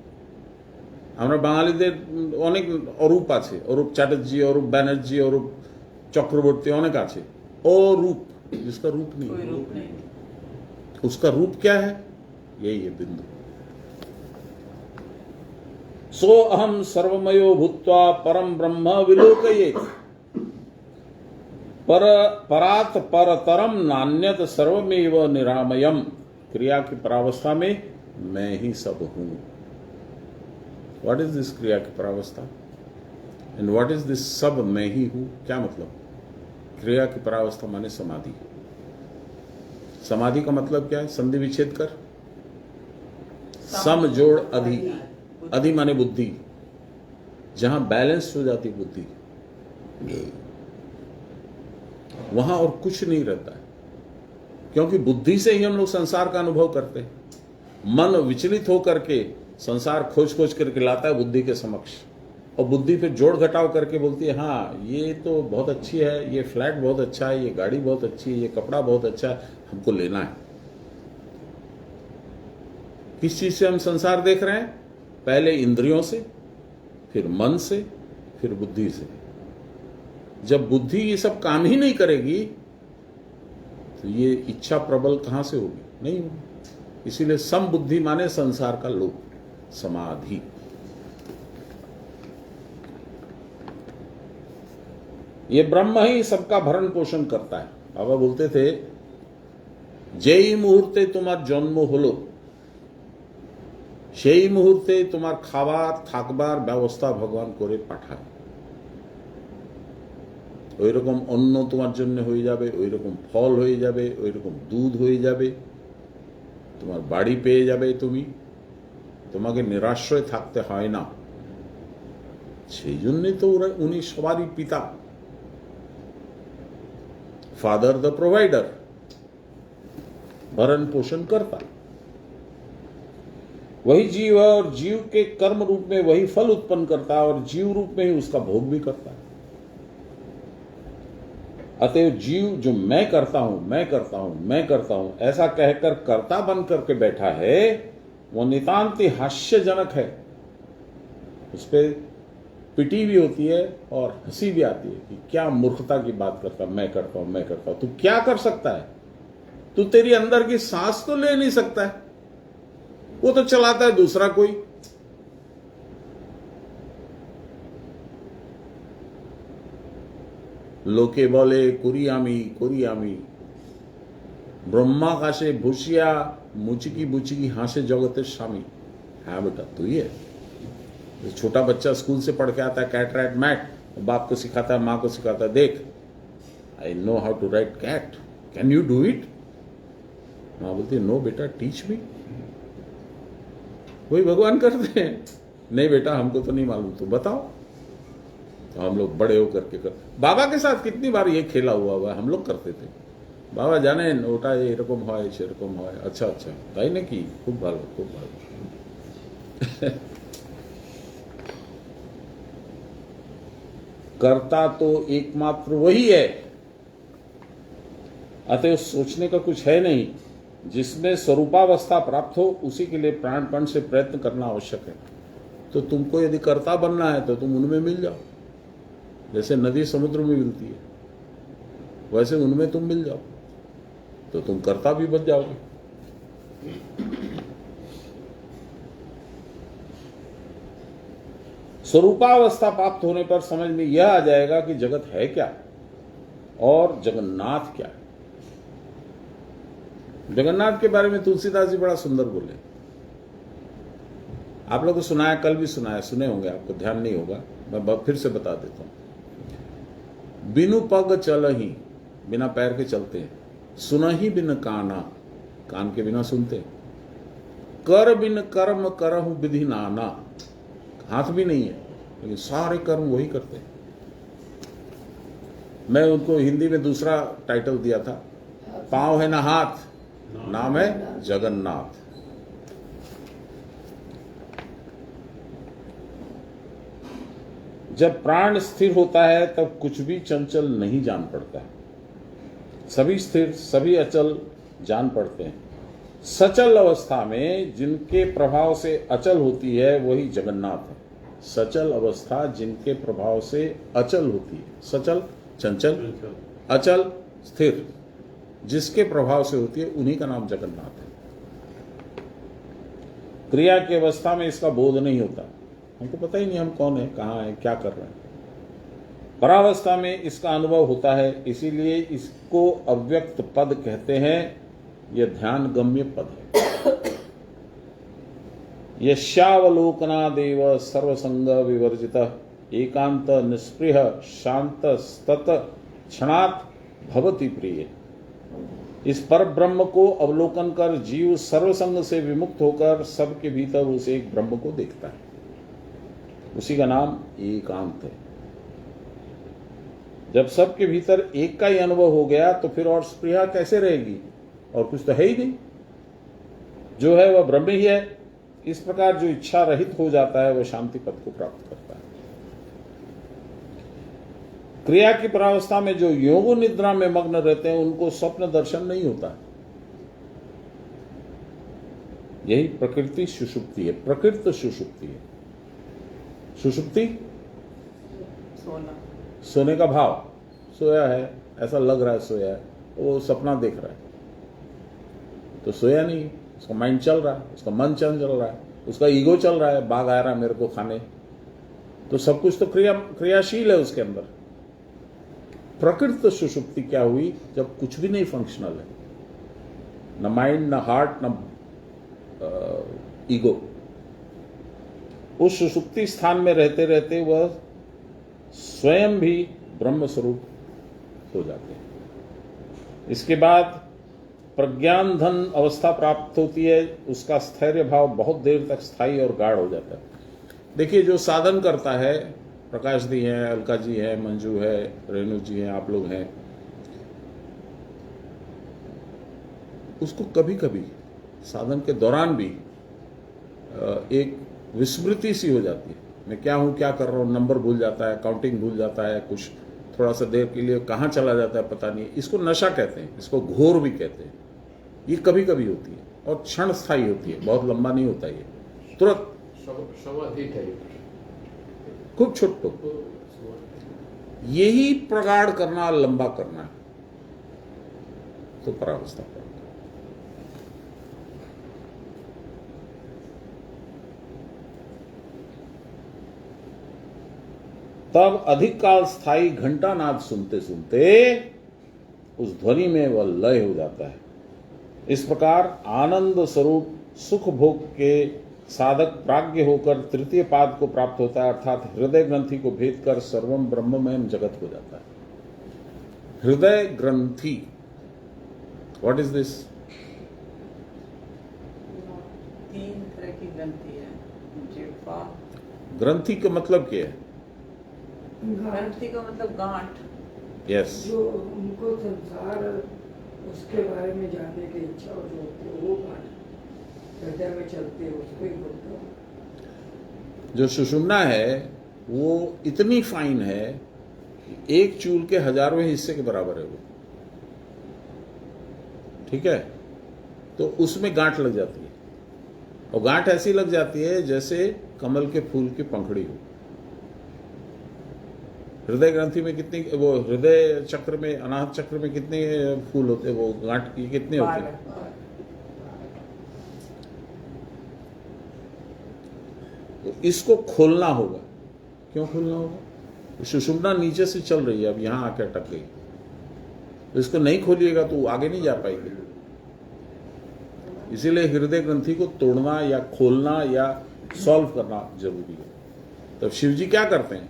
আমরা বাঙালিদের অনেক অরূপ আছে, অরূপ চ্যাটার্জি, অরূপ ব্যানার্জি, অরূপ चक्रवर्ती, अनेक আছে, अरूप जिसका रूप नहीं, कोई रूप नहीं। उसका रूप क्या है? यही है बिंदु। सो अहम सर्वमयो भूत्वा परम ब्रह्म विलोकयेत्, पर परात परतरम नान्यत सर्वमेव निरामयम। क्रिया की परावस्था में मैं ही सब हूं। व्हाट इज दिस क्रिया की परावस्था एंड व्हाट इज दिस सब मैं ही हूं? क्या मतलब? क्रिया की परावस्था माने समाधि। समाधि का मतलब क्या है? संधि विच्छेद कर, सम जोड़ अधि, अधि माने बुद्धि, जहां बैलेंस हो जाती बुद्धि वहां और कुछ नहीं रहता है, क्योंकि बुद्धि से ही हम लोग संसार का अनुभव करते हैं। मन विचलित होकर के संसार खोज खोज करके लाता है बुद्धि के समक्ष, और बुद्धि फिर जोड़ घटाव करके बोलती है हाँ ये तो बहुत अच्छी है, ये फ्लैट बहुत अच्छा है, ये गाड़ी बहुत अच्छी है, ये कपड़ा बहुत अच्छा है, हमको लेना है। किस चीज से हम संसार देख रहे हैं? पहले इंद्रियों से, फिर मन से, फिर बुद्धि से। जब बुद्धि ये सब काम ही नहीं करेगी तो ये इच्छा प्रबल कहां से होगी? नहीं होगी। इसीलिए सम बुद्धि माने संसार का लोप, समाधि। ये ब्रह्म ही सबका भरण पोषण करता है। बाबा बोलते थे যেই মুহূর্তে তোমার জন্ম হলো সেই মুহূর্তে তোমার খাবার থাকবার ব্যবস্থা ভগবান করে পাঠায়। ওই রকম অন্ন তোমার জন্য হয়ে যাবে, ওই রকম ফল হয়ে যাবে, ওই রকম দুধ হয়ে যাবে, তোমার বাড়ি পেয়ে যাবে, তুমি তোমাকে নিরাশ্রয় থাকতে হয় না। সেই জন্যই তো উনি সবারই পিতা, फादर द प्रोवाइडर, भरण पोषण करता। वही जीव है और जीव के कर्म रूप में वही फल उत्पन्न करता है और जीव रूप में ही उसका भोग भी करता है। अतएव जीव जो मैं करता हूं, मैं करता हूं, मैं करता हूं ऐसा कहकर कर्ता बन करके बैठा है, वो नितांत हास्यजनक है। उस पर पिटी भी होती है और हंसी भी आती है कि क्या मूर्खता की बात करता, मैं करता हूं, मैं करता हूं। तू क्या कर सकता है? तू तेरी अंदर की सांस तो ले नहीं सकता है, वो तो चलाता है दूसरा कोई। लोके बोले कुरियामी कुरियामी, ब्रह्माकाशे भूषिया मुचिकी बुचिकी हासे जगते स्वामी। हाँ बेटा तू ही है। तो छोटा बच्चा स्कूल से पढ़ के आता है कैट राइट मैट, बाप को सिखाता है, माँ को सिखाता है, देख I know how to write cat, can you do it? माँ बोलती है नो बेटा टीच मी। वही भगवान करते हैं, नहीं बेटा हमको तो नहीं मालूम, तो बताओ। तो हम लोग बड़े होकर के कर, बाबा के साथ कितनी बार ये खेला हुआ है, हम लोग करते थे। बाबा जाने ओटा एरकम হয় সেরকম হয়, अच्छा अच्छा তাই নাকি, খুব ভালো খুব ভালো। करता तो एकमात्र वही है, अतः सोचने का कुछ है नहीं। जिसमें स्वरूपावस्था प्राप्त हो उसी के लिए प्राणपण से प्रयत्न करना आवश्यक है। तो तुमको यदि कर्ता बनना है तो तुम उनमें मिल जाओ, जैसे नदी समुद्र में मिलती है वैसे उनमें तुम मिल जाओ, तो तुम कर्ता भी बन जाओगे। स्वरूपावस्था प्राप्त होने पर समझ में यह आ जाएगा कि जगत है क्या और जगन्नाथ क्या है। जगन्नाथ के बारे में तुलसीदास जी बड़ा सुंदर बोले। आप लोगों को सुनाया, कल भी सुनाया, सुने होंगे, आपको ध्यान नहीं होगा, मैं फिर से बता देता हूं। बिनु पग चल ही, बिना पैर के चलते हैं। सुन ही बिन काना, कान के बिना सुनते। कर बिन कर्म करहु विधि नाना, हाथ भी नहीं है लेकिन सारे कर्म वही करते हैं। मैं उनको हिंदी में दूसरा टाइटल दिया था, पांव है ना हाथ, नाम है जगन्नाथ। जब प्राण स्थिर होता है तब कुछ भी चंचल नहीं जान पड़ता है, सभी स्थिर सभी अचल जान पड़ते हैं। सचल अवस्था में जिनके प्रभाव से अचल होती है वही जगन्नाथ है। सचल अवस्था जिनके प्रभाव से अचल होती है, सचल चंचल, अचल स्थिर, जिसके प्रभाव से होती है उन्हीं का नाम जगन्नाथ है। क्रिया की अवस्था में इसका बोध नहीं होता, हमको पता ही नहीं हम कौन है, कहाँ है, क्या कर रहे हैं। परावस्था में इसका अनुभव होता है, इसीलिए इसको अव्यक्त पद कहते हैं। यह ध्यान गम्य पद है। यशावलोकनादेव सर्वसंग विवर्जित एकांत निस्पृह शांत स्तत क्षणात् भवति प्रिय। इस पर ब्रह्म को अवलोकन कर जीव सर्वसंग से विमुक्त होकर सबके भीतर उस एक ब्रह्म को देखता है, उसी का नाम एकांत है। जब सबके भीतर एक का ही अनुभव हो गया तो फिर और स्पृहा कैसे रहेगी, और कुछ तो है ही नहीं, जो है वह ब्रह्म ही है। इस प्रकार जो इच्छा रहित हो जाता है वह शांति पद को प्राप्त करता है। क्रिया की परावस्था में जो योग निद्रा में मग्न रहते हैं उनको स्वप्न दर्शन नहीं होता है। यही प्रकृति सुषुप्ति है, प्रकृत सुषुप्ति है। सुषुप्ति सोना, सोने का भाव, सोया है, ऐसा लग रहा है सोया है, वो सपना देख रहा है, तो सोया नहीं, उसका माइंड चल रहा है, उसका मन चल रहा है, उसका ईगो चल रहा है, बाघ आ रहा है मेरे को खाने, तो सब कुछ तो क्रियाशील है उसके अंदर। प्रकृत सुषुप्ति क्या हुई, जब कुछ भी नहीं फंक्शनल है, न माइंड, न हार्ट, न ईगो। उस सुषुप्ति स्थान में रहते रहते वह स्वयं भी ब्रह्म स्वरूप हो जाते हैं। इसके बाद प्रज्ञान धन अवस्था प्राप्त होती है, उसका स्थैर्य भाव बहुत देर तक स्थायी और गाढ़ हो जाता है। देखिए जो साधन करता है, प्रकाश दी हैं, अलका जी है, मंजू है, रेणु जी हैं, आप लोग हैं, उसको कभी कभी साधन के दौरान भी एक विस्मृति सी हो जाती है, मैं क्या हूँ, क्या कर रहा हूँ, नंबर भूल जाता है, काउंटिंग भूल जाता है, कुछ थोड़ा सा देर के लिए कहाँ चला जाता है पता नहीं। इसको नशा कहते हैं, इसको घोर भी कहते हैं। ये कभी कभी होती है और क्षण स्थायी होती है, बहुत लंबा नहीं होता ये, तुरंत समाधि टाइप, खूब छोटो। यही प्रगाढ़ करना, लंबा करना है, तो परावस्था पर। तब अधिक काल स्थायी घंटा नाद सुनते सुनते उस ध्वनि में वह लय हो जाता है। इस प्रकार आनंद स्वरूप सुख भोग के साधक प्राज्ञ होकर तृतीय पाद को प्राप्त होता है, अर्थात हृदय ग्रंथि को भेद कर सर्वम ब्रह्ममय जगत हो जाता है। हृदय ग्रंथि, व्हाट इज दिस? 3 तरह की ग्रंथि है। जिह्वा, ग्रंथि का मतलब क्या है? ग्रंथि का मतलब गांठ। यस, जो उनको संसार उसके बारे में जानने की इच्छा हो जो होती है वो बात हृदय में चलती है, उसको ही बोलते हैं। जो सुषुम्ना है वो इतनी फाइन है कि एक चूल के हजारवें हिस्से के बराबर है वो, ठीक है? तो उसमें गांठ लग जाती है, और गांठ ऐसी लग जाती है जैसे कमल के फूल की पंखड़ी हो। हृदय ग्रंथि में कितनी, वो हृदय चक्र में, अनाहत चक्र में कितने फूल होते हैं, वो गांठ की कितने होते हैं? 12। तो इसको खोलना होगा। क्यों खोलना होगा? सुषुम्ना नीचे से चल रही है, अब यहां आके अटक गई, तो इसको नहीं खोलिएगा तो आगे नहीं जा पाएगी। इसीलिए हृदय ग्रंथि को तोड़ना या खोलना या सॉल्व करना जरूरी है। तो शिव जी क्या करते हैं?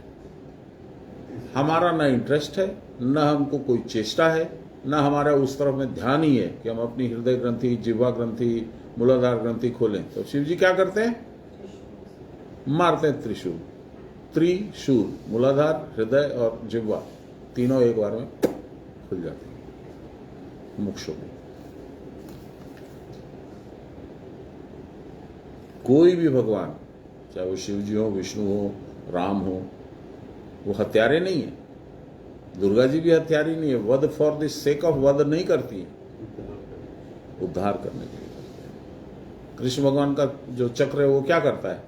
हमारा न इंटरेस्ट है, न हमको कोई चेष्टा है, न हमारा उस तरफ में ध्यान ही है कि हम अपनी हृदय ग्रंथि, जिह्वा ग्रंथि, मूलाधार ग्रंथि खोलें। तो शिव जी क्या करते हैं? मारते हैं त्रिशूल, त्रिशूल, मूलाधार, हृदय और जिह्वा, तीनों एक बार में खुल जाते हैं, मोक्ष हो गई। कोई भी भगवान, चाहे वो शिव जी हो, विष्णु हो, राम हो, वो हत्यारे नहीं है। दुर्गा जी भी हत्यारी नहीं है। वध फॉर द सेक ऑफ वध नहीं करती है, उद्धार करने के लिए करते हैं। कृष्ण भगवान का जो चक्र है वो क्या करता है?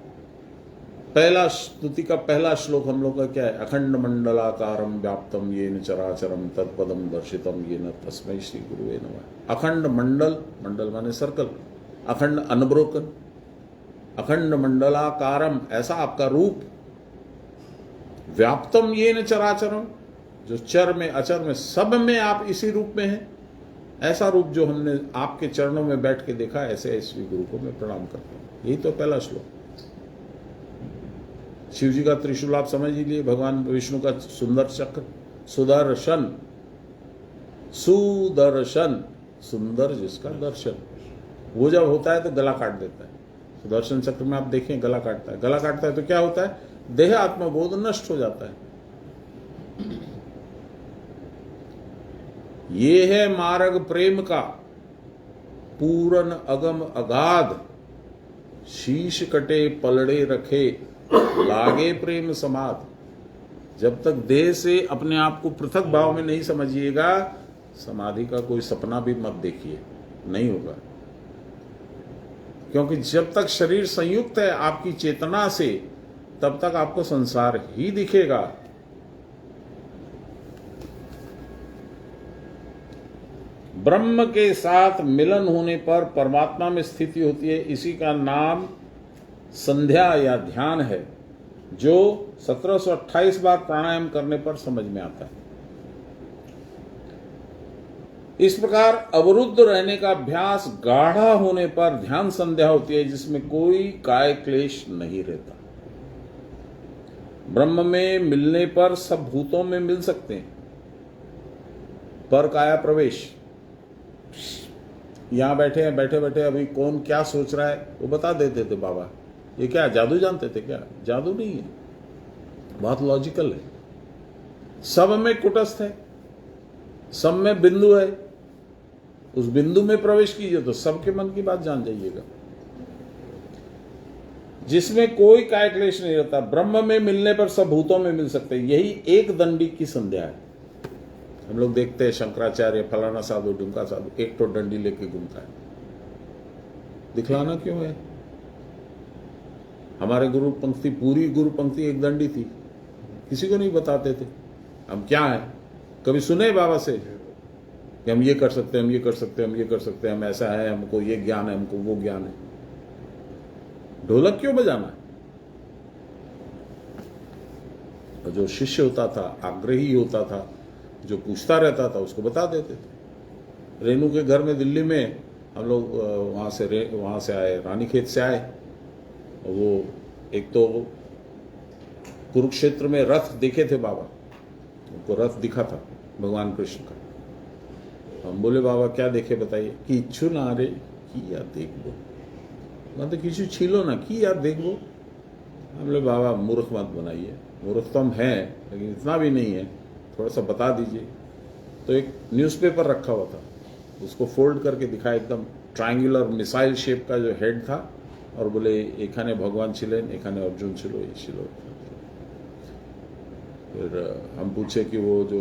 पहला स्तुति का पहला श्लोक हम लोग का क्या है? अखंड मंडलाकारम व्याप्तम येन चराचरम तत्पदम दर्शितम येन तस्मै श्री गुरुवे नमः। अखंड मंडल, मंडल माने सर्कल, अखंड अनब्रोकन, अखंड मंडलाकारम, ऐसा आपका रूप, व्याप्तम येन चराचरम, जो चर में अचर में सब में आप इसी रूप में हैं, ऐसा रूप जो हमने आपके चरणों में बैठ के देखा, ऐसे श्री गुरु को मैं प्रणाम करता हूं। यही तो पहला श्लोक। शिव जी का त्रिशूल आप समझ ही लिए, भगवान विष्णु का सुंदर चक्र, सुदर्शन, सुदर्शन, सुंदर जिसका दर्शन, वो जब होता है तो गला काट देता है। सुदर्शन चक्र में आप देखें गला काटता है, गला काटता है तो क्या होता है? देह आत्मबोध नष्ट हो जाता है। ये है मार्ग प्रेम का, पूरन अगम अगाध, शीश कटे पलड़े रखे, लागे प्रेम समाध। जब तक देह से अपने आप को पृथक भाव में नहीं समझिएगा, समाधि का कोई सपना भी मत देखिए, नहीं होगा। क्योंकि जब तक शरीर संयुक्त है आपकी चेतना से, तब तक आपको संसार ही दिखेगा। ब्रह्म के साथ मिलन होने पर परमात्मा में स्थिति होती है। इसी का नाम संध्या या ध्यान है, जो 1728 बार प्राणायाम करने पर समझ में आता है। इस प्रकार अवरुद्ध रहने का अभ्यास गाढ़ा होने पर ध्यान संध्या होती है, जिसमें कोई काय क्लेश नहीं रहता। ब्रह्म में मिलने पर सब भूतों में मिल सकते हैं, पर काया प्रवेश। यहां बैठे हैं, बैठे बैठे अभी कौन क्या सोच रहा है वो बता देते थे बाबा। ये क्या जादू जानते थे क्या? जादू नहीं है, बहुत लॉजिकल है। सब में कुटस्थ है, सब में बिंदु है, उस बिंदु में प्रवेश कीजिए तो सबके मन की बात जान जाइएगा, जिसमें कोई काय क्लेश नहीं रहता। ब्रह्म में मिलने पर सब भूतों में मिल सकते हैं। यही एक दंडी की संध्या है। हम लोग देखते हैं शंकराचार्य, फलाना साधु, ढुमका साधु, एक तो डंडी लेके घूमता है। दिखलाना क्यों है? हमारे गुरु पंक्ति, पूरी गुरु पंक्ति एक दंडी थी, किसी को नहीं बताते थे। हम क्या है, कभी सुने बाबा से कि हम ये कर सकते हैं, हम ये कर सकते हैं, हम ये कर सकते हैं, हम ऐसा है, हमको ये ज्ञान है, हमको वो ज्ञान है। ढोलक क्यों बजाना है? और जो शिष्य होता था, आग्रही होता था, जो पूछता रहता था, उसको बता देते थे। रेणु के घर में दिल्ली में हम लोग वहाँ से आए, रानीखेत से आए। और वो एक तो कुरुक्षेत्र में रथ देखे थे बाबा, उनको रथ दिखा था भगवान कृष्ण का। हम बोले बाबा क्या देखे बताइए? कि इच्छु ना रे की यार देखो, मतलब किसी छीलो ना की यार देखो। हम बोले बाबा मूर्ख मत बनाइए, मूर्ख तो हम हैं लेकिन इतना भी नहीं है, थोड़ा सा बता दीजिए। तो एक न्यूज़पेपर रखा हुआ था, उसको फोल्ड करके दिखाया, एकदम ट्रायंगुलर मिसाइल शेप का जो हेड था, और बोले एखाने भगवान छिलेन, एखाने अर्जुन छिलो, ये छिलो। फिर हम पूछे कि वो जो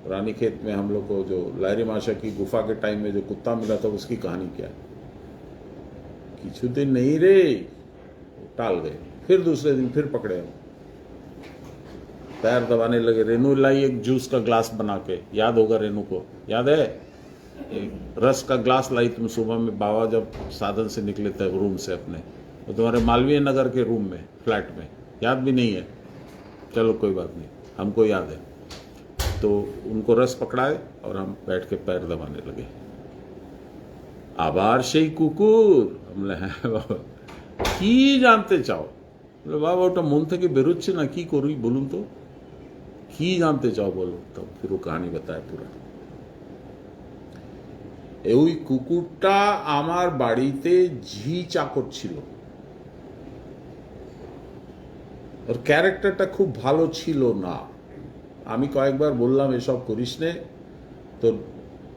रानीखेत में हम लोग को जो लाहिरी माशा की गुफा के टाइम में जो कुत्ता मिला था, उसकी कहानी क्या है? किछु दिन नहीं रे, टाल गए। फिर दूसरे दिन फिर पकड़े हम, पैर दबाने लगे। रेनू लाई एक जूस का ग्लास बना के, याद होगा रेनू को, याद है? एक रस का ग्लास लाई तुम सुबह में, बाबा जब साधन से निकले थे रूम से अपने, वो तुम्हारे मालवीय नगर के रूम में, फ्लैट में, याद भी नहीं है? चलो कोई बात नहीं, हमको याद है। तो उनको रस पकड़ाए और हम बैठ के पैर दबाने लगे। आबार সেই কুকুর, हमले হ্যাঁ বাবা কি জানতে চাও? বলে বাবা ওটা মন থেকে বেরোচ্ছে না, কি করি বলুন তো, কি জানতে চাও বলো। তো फिर वो कहानी बताया पूरा। ওই কুকুরটা আমার বাড়িতে ঝি চাকর ছিল, ওর ক্যারেক্টারটা খুব ভালো ছিল না। আমি কয়েকবার বললাম এসব করিস নে, তোর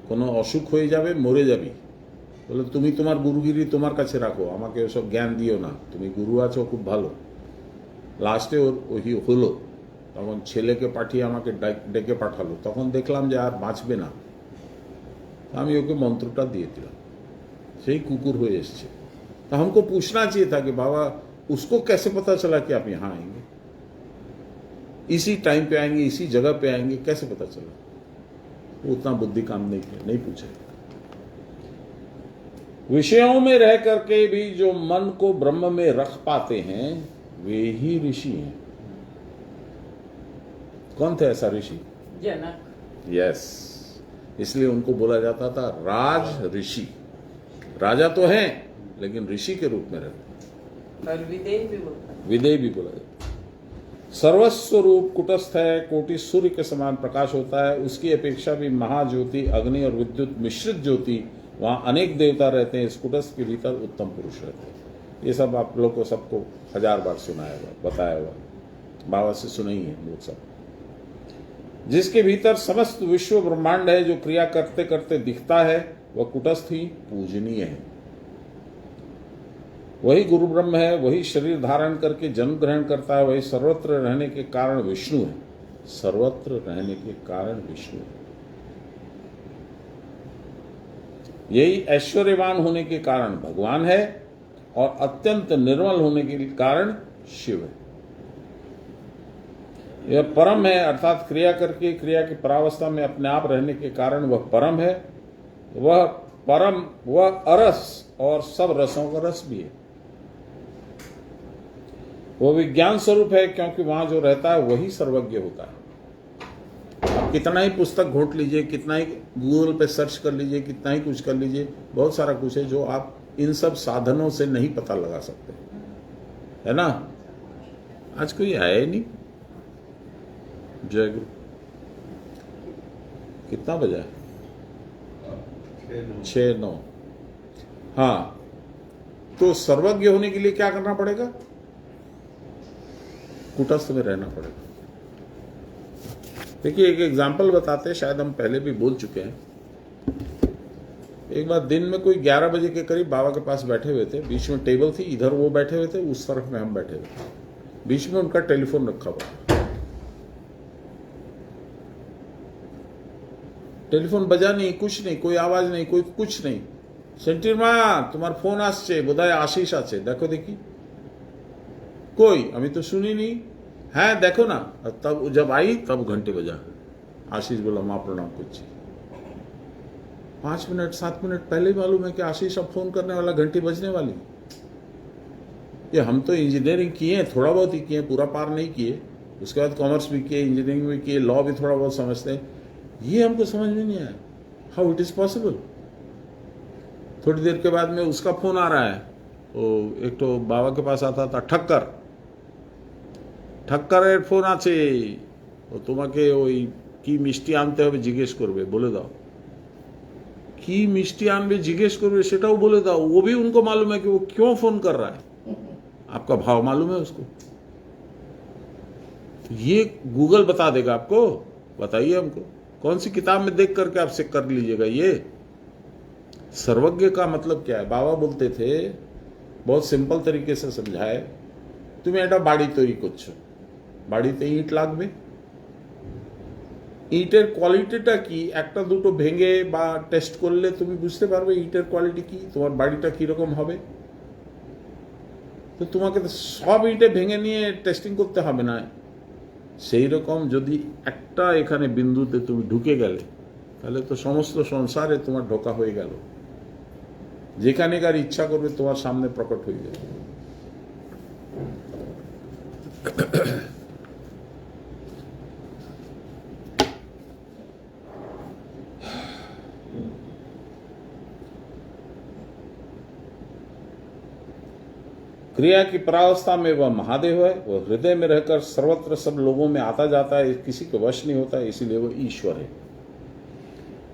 কোনো অসুখ হয়ে যাবে, মরে যাবি। বলে তুমি তোমার গুরুগিরি তোমার কাছে রাখো, আমাকে ওসব জ্ঞান দিও না, তুমি গুরু আছো খুব ভালো। লাস্টে ওর ওই হলো, তখন ছেলেকে পাঠিয়ে আমাকে ডেকে পাঠালো। তখন দেখলাম যে আর বাঁচবে না, আমি ওকে মন্ত্রটা দিয়ে দিলাম, সেই কুকুর হয়ে এসছে। तो हमको पूछना चाहिए था कि बाबा उसको कैसे पता चला कि आप यहाँ आएंगे, इसी टाइम पे आएंगे, इसी जगह पे आएंगे, कैसे पता चला? वो उतना बुद्धि काम नहीं किया, नहीं पूछे। विषयों में रह करके भी जो मन को ब्रह्म में रख पाते हैं वे ही ऋषि हैं। कौन थे ऐसा ऋषि? जनक। यस, इसलिए उनको बोला जाता था राज ऋषि। राजा तो हैं लेकिन ऋषि के रूप में रहते हैं। और विदेह भी बोलता है। विदेह भी बोला जाता है। सर्वस्व रूप कुटस्थ है, कोटि सूर्य के समान प्रकाश होता है, उसकी अपेक्षा भी महाज्योति, अग्नि और विद्युत मिश्रित ज्योति, वहाँ अनेक देवता रहते हैं। इस कुटस्थ के भीतर उत्तम पुरुष रहते हैं। ये सब आप लोग को सबको 1000 बार सुनाया हुआ, बताया हुआ, बाबा से सुना ही है लोग सब। जिसके भीतर समस्त विश्व ब्रह्मांड है, जो क्रिया करते करते दिखता है, वह कुटस्थ ही पूजनीय है। वही गुरु ब्रह्म है, वही शरीर धारण करके जन्म ग्रहण करता है, वही सर्वत्र रहने के कारण विष्णु है। सर्वत्र रहने के कारण विष्णु है। यही ऐश्वर्यवान होने के कारण भगवान है, और अत्यंत निर्मल होने के कारण शिव है। यह परम है, अर्थात क्रिया करके क्रिया की परावस्था में अपने आप रहने के कारण वह परम है। वह परम, वह अरस और सब रसों का रस भी है। वह विज्ञान स्वरूप है, क्योंकि वहां जो रहता है वही सर्वज्ञ होता है। आप कितना ही पुस्तक घोट लीजिए, कितना ही गूगल पे सर्च कर लीजिए, कितना ही कुछ कर लीजिए, बहुत सारा कुछ है जो आप इन सब साधनों से नहीं पता लगा सकते, है ना? आज कोई आया ही नहीं। जय गुरु। कितना बजा है? 6:09। हाँ, तो सर्वज्ञ होने के लिए क्या करना पड़ेगा? कुटस्थ में रहना पड़ेगा। देखिए एक एग्जाम्पल बताते हैं, शायद हम पहले भी बोल चुके हैं। एक बार दिन में कोई 11 बजे के करीब बाबा के पास बैठे हुए थे, बीच में टेबल थी, इधर वो बैठे हुए थे, उस तरफ में हम बैठे हुए थे, बीच में उनका टेलीफोन रखा हुआ। टेलीफोन बजा नहीं, कुछ नहीं, कोई आवाज नहीं, कोई कुछ नहीं। सेंटिर मा तुम्हार फोन आसছে, বোধহয় आशीष আছে, देखो देखी। कोई, अभी तो सुनी नहीं। है देखो ना। तब जब आई तब घंटे बजा। आशीष बोला माँ प्रणाम कुछ। 5 मिनट 7 मिनट पहले ही मालूम है कि आशीष अब फोन करने वाला, घंटी बजने वाली। ये हम तो इंजीनियरिंग किए हैं, थोड़ा बहुत ही किए, पूरा पार नहीं किए, उसके बाद कॉमर्स भी किए, इंजीनियरिंग भी किए, लॉ भी थोड़ा बहुत समझते हैं। ये हमको समझ में नहीं आया, हाउ इट इज पॉसिबल। थोड़ी देर के बाद में उसका फोन आ रहा है, वो एक तो बाबा के पास आता था, ठक्कर फोन আছে, ও তোমাকে ওই কি মিষ্টি আনতে হবে জিজ্ঞেস করবে, বলে দাও। কি মিষ্টি আনবে জিজ্ঞেस করবে সেটাও বলে দাও। वो भी उनको मालूम है कि वो क्यों फोन कर रहा है, आपका भाव मालूम है उसको। तो ये गूगल बता देगा आपको, बताइए हमको कौन सी किताब में देख करके आपसे कर लीजिएगा। ये सर्वज्ञ का मतलब क्या है? बाबा बोलते थे, बहुत सिंपल तरीके से समझाए, तुम्हें এটা বাড়ি তৈরি করছো, বাড়িতে ইট লাগবে, ইটের কোয়ালিটিটা কি একটা দুটো ভেঙে বা টেস্ট করলে তুমি বুঝতে পারবে ইটের কোয়ালিটি কি, তোমার বাড়িটা কিরকম হবে। তো তোমাকে তো সব ইটে ভেঙে নিয়ে টেস্টিং করতে হবে না। সেই রকম যদি একটা এখানে বিন্দুতে তুমি ঢুকে গেলে, তাহলে তো সমস্ত সংসারে তোমার ঢোকা হয়ে গেল, যেখানেকার ইচ্ছা করবে তোমার সামনে প্রকট হয়ে যাবে। क्रिया की परावस्था में वह महादेव है, वह हृदय में रहकर सर्वत्र सब लोगों में आता जाता है, किसी को वश नहीं होता, इसीलिए वह ईश्वर है।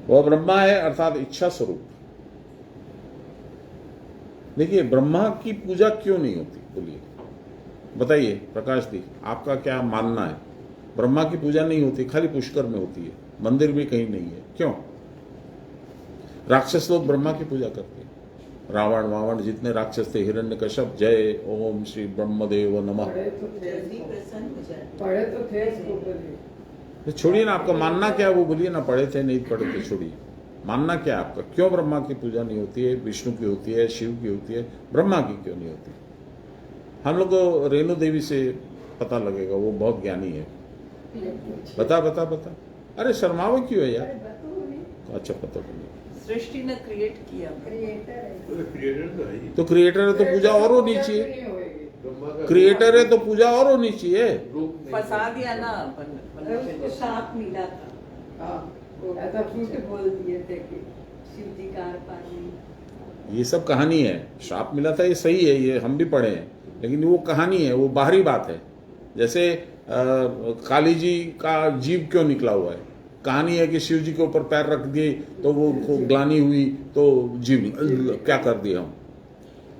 वह ब्रह्मा है अर्थात इच्छा स्वरूप। देखिए, ब्रह्मा की पूजा क्यों नहीं होती, बोलिए, बताइए प्रकाश दी, आपका क्या मानना है? ब्रह्मा की पूजा नहीं होती, खाली पुष्कर में होती है, मंदिर भी कहीं नहीं है, क्यों? राक्षस लोग ब्रह्मा की पूजा करते हैं, रावण वावण जितने राक्षस थे, हिरण्यकश्यप, जय ओम श्री ब्रह्मदेव नमः। जल्दी प्रसन्न हो जाए। पढ़े तो थे इसको बोलिए। तो छोड़िए ना, आपका मानना क्या है वो बोलिए ना, पढ़े थे नहीं पढ़े थे छोड़िए, मानना क्या है आपका? क्यों ब्रह्मा की पूजा नहीं होती है, विष्णु की होती है, शिव की होती है, ब्रह्मा की क्यों नहीं होती? हम लोग को रेणु देवी से पता लगेगा, वो बहुत ज्ञानी है। बता बता बता, अरे शर्मावे क्यों है यार? अच्छा पता नहीं। सृष्टि ने क्रिएट किया, क्रिएटर तो है ही। तो क्रिएटर है तो पूजा और होनी चाहिए, ब्रह्मा का क्रिएटर है तो पूजा और होनी चाहिए। रूप नहीं फंसा दिया ना उसको सांप मिला था, हाँ, वो ऐसा झूठ पूछ बोल दिए थे कि शिव जी का आर पार नहीं। ये सब कहानी है, श्राप मिला था ये सही है, ये हम भी पढ़े हैं, लेकिन वो कहानी है, वो बाहरी बात है। जैसे काली जी का जीव क्यों निकला हुआ है, कहानी है कि शिव जी के ऊपर पैर रख दिए तो वो ग्लानी हुई तो जीव क्या कर दिया हम,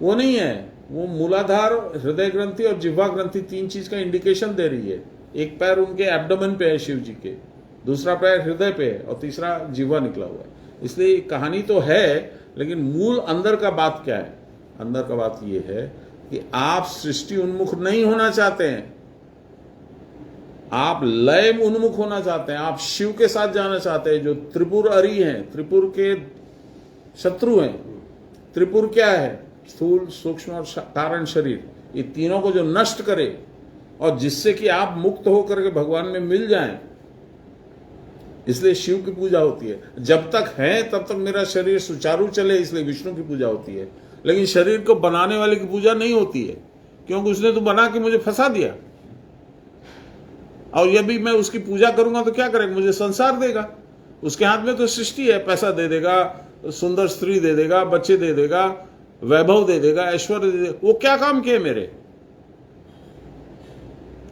वो नहीं है। वो मूलाधार हृदय ग्रंथि और जिह्वा ग्रंथि तीन चीज का इंडिकेशन दे रही है। एक पैर उनके एब्डोमेन पे है शिव जी के, दूसरा पैर हृदय पे है और तीसरा जिह्वा निकला हुआ है। इसलिए कहानी तो है, लेकिन मूल अंदर का बात क्या है? अंदर का बात ये है कि आप सृष्टि उन्मुख नहीं होना चाहते हैं, आप लय उन्मुख होना चाहते हैं, आप शिव के साथ जाना चाहते हैं, जो त्रिपुर अरी हैं, त्रिपुर के शत्रु हैं। त्रिपुर क्या है? स्थूल, सूक्ष्म और कारण शरीर, ये तीनों को जो नष्ट करे और जिससे कि आप मुक्त होकर के भगवान में मिल जाएं, इसलिए शिव की पूजा होती है। जब तक है तब तक मेरा शरीर सुचारू चले, इसलिए विष्णु की पूजा होती है। लेकिन शरीर को बनाने वाले की पूजा नहीं होती है, क्योंकि उसने तो बना के मुझे फंसा दिया, और यदि मैं उसकी पूजा करूंगा तो क्या करेगा? मुझे संसार देगा। उसके हाथ में तो सृष्टि है, पैसा दे देगा, सुंदर स्त्री दे देगा, बच्चे दे देगा, वैभव दे देगा, ऐश्वर्य दे देगा। वो क्या काम किए मेरे?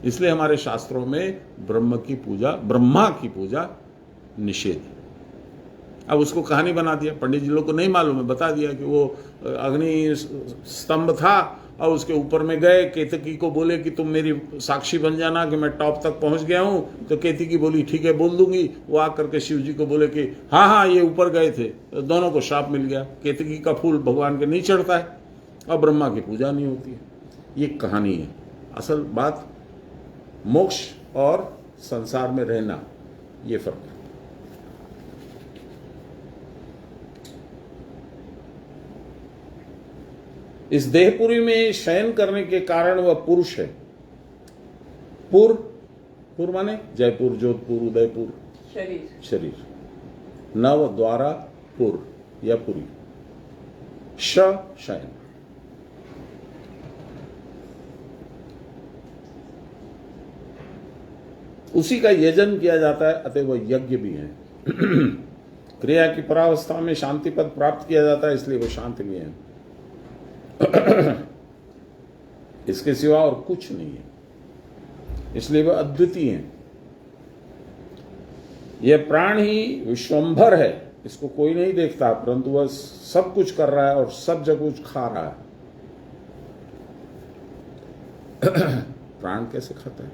इसलिए हमारे शास्त्रों में ब्रह्मा की पूजा निषेध है। अब उसको कहानी बना दिया, पंडित जी लोग को नहीं मालूम है, बता दिया कि वो अग्नि स्तंभ था और उसके ऊपर में गए, केतकी को बोले कि तुम मेरी साक्षी बन जाना कि मैं टॉप तक पहुंच गया हूं। तो केतकी बोली ठीक है बोल दूंगी। वो आकर के शिव जी को बोले कि हाँ हाँ ये ऊपर गए थे। तो दोनों को श्राप मिल गया। केतकी का फूल भगवान के नहीं चढ़ता है और ब्रह्मा की पूजा नहीं होती है। ये कहानी है। असल बात मोक्ष और संसार में रहना, ये फर्क है। इस देहपुरी में शयन करने के कारण वह पुरुष है। पुर माने जयपुर, जोधपुर, उदयपुर, शरीर। नव द्वारा पुर या पुरी। शयन। उसी का यजन किया जाता है, अतः वह यज्ञ भी है। क्रिया की परावस्था में शांति पद प्राप्त किया जाता है, इसलिए वो शांति भी है। इसके सिवा और कुछ नहीं है, इसलिए वह अद्वितीय है। यह प्राण ही विश्वंभर है, इसको कोई नहीं देखता, परंतु वह सब कुछ कर रहा है और सब जगह कुछ खा रहा है। प्राण कैसे खाता है?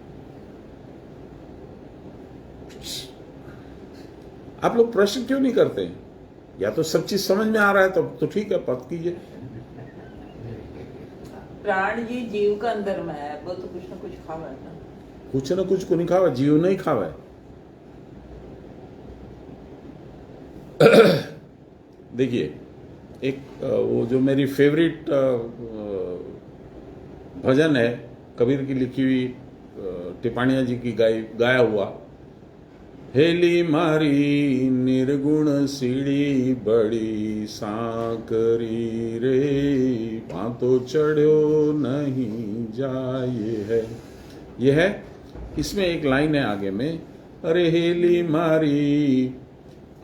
आप लोग प्रश्न क्यों नहीं करते? या तो सब चीज समझ में आ रहा है तो ठीक है, पद कीजिए। प्राण जी जीव का अंदर में है, वो तो कुछ ना कुछ खावा है ना। कुछ ना कुछ को नहीं खावा, जीव नहीं खावा है। देखिए, एक वो जो मेरी फेवरेट भजन है, कबीर की लिखी हुई, टिपाणिया जी की गाया हुआ, हेली मारी निर्गुण सीढ़ी बड़ी सांकरी रे, पांतो चढ़ो नहीं जाए है। यह है, इसमें एक लाइन है आगे में, अरे हेली मारी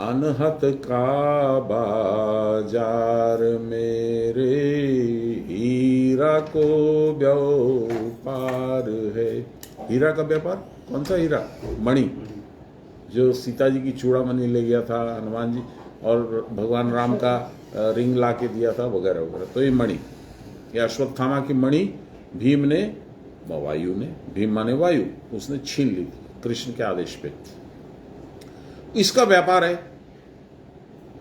अनहत का बाजार मेरे, हीरा को व्यापार है। हीरा का व्यापार? कौन सा हीरा? मणि, जो सीता जी की चूड़ामणि ले गया था हनुमान जी, और भगवान राम का रिंग ला के दिया था, वगैरह वगैरह। तो ये मणि, ये अश्वत्थामा की मणि भीम ने, वायु ने, भीम माने वायु, उसने छीन ली थी कृष्ण के आदेश पे। इसका व्यापार है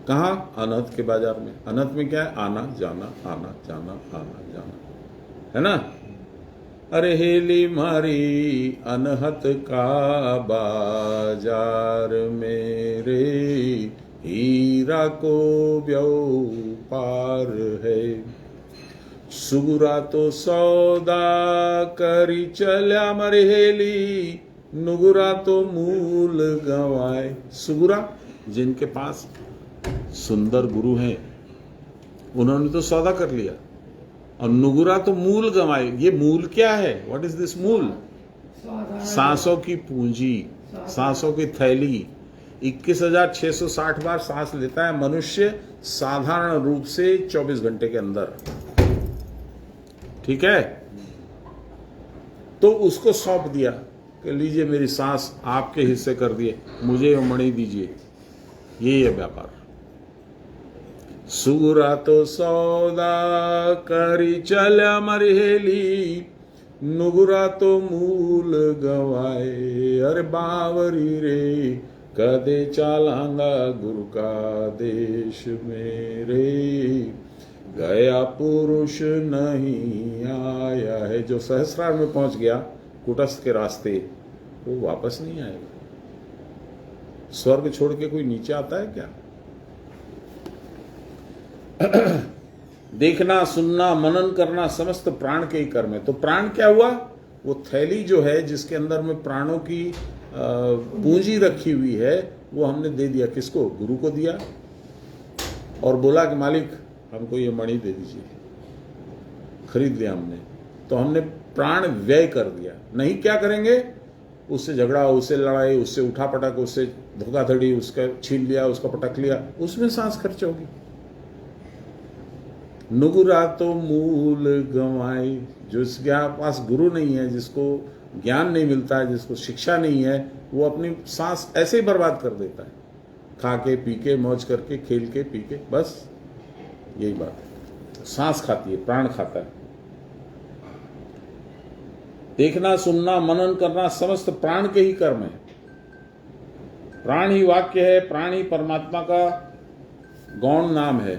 कहाँ? अनहत के बाजार में। अनहत में क्या है? आना जाना, आना जाना, आना जाना, है ना? अरे हेली मारी अनहत का बाजार मेरे, हीरा को व्यापार है। सुगुरा तो सौदा करी चल्या मरे हेली, नुगुरा तो मूल गंवाए। सुगुरा, जिनके पास सुंदर गुरु हैं, उन्होंने तो सौदा कर लिया, और नुगुरा तो मूल गंवाए। ये मूल क्या है? व्हाट इज दिस मूल? सांसों की पूंजी, सांसों की थैली। 21,660 बार सांस लेता है मनुष्य साधारण रूप से 24 घंटे के अंदर, ठीक है? तो उसको सौंप दिया कि लीजिए मेरी सांस आपके हिस्से कर दिए, मुझे वो मणि दीजिए। ये है व्यापार। सुगुरा तो सौदा करी चल्या मरहेली, नुगुरा तो मूल गवाए। अरे बावरी रे कदे चालांगा गुरु का देश मेरे, गया पुरुष नहीं आया है। जो सहस्रार में पहुंच गया कुटस्थ के रास्ते, वो वापस नहीं आएगा। स्वर्ग छोड़ के कोई नीचे आता है क्या? देखना, सुनना, मनन करना समस्त प्राण के ही कर्म है। तो प्राण क्या हुआ? वो थैली जो है जिसके अंदर में प्राणों की पूंजी रखी हुई है, वो हमने दे दिया। किसको? गुरु को दिया, और बोला कि मालिक हमको ये मणि दे दीजिए। खरीद लिया हमने, तो हमने प्राण व्यय कर दिया। नहीं क्या करेंगे? उससे झगड़ा, उससे लड़ाई, उससे उठा पटक, उससे धोखाधड़ी, उसका छीन लिया, उसका पटक लिया, उसमें सांस खर्च होगी। नुगुरा तो मूल गंवाई। जो इसके पास गुरु नहीं है, जिसको ज्ञान नहीं मिलता है, जिसको शिक्षा नहीं है, वो अपनी सांस ऐसे ही बर्बाद कर देता है, खा के पी के, मौज करके, खेल के पी के, बस यही बात है। सांस खाती है, प्राण खाता है। देखना, सुनना, मनन करना समस्त प्राण के ही कर्म है। प्राण ही वाक्य है, प्राण ही परमात्मा का गौण नाम है।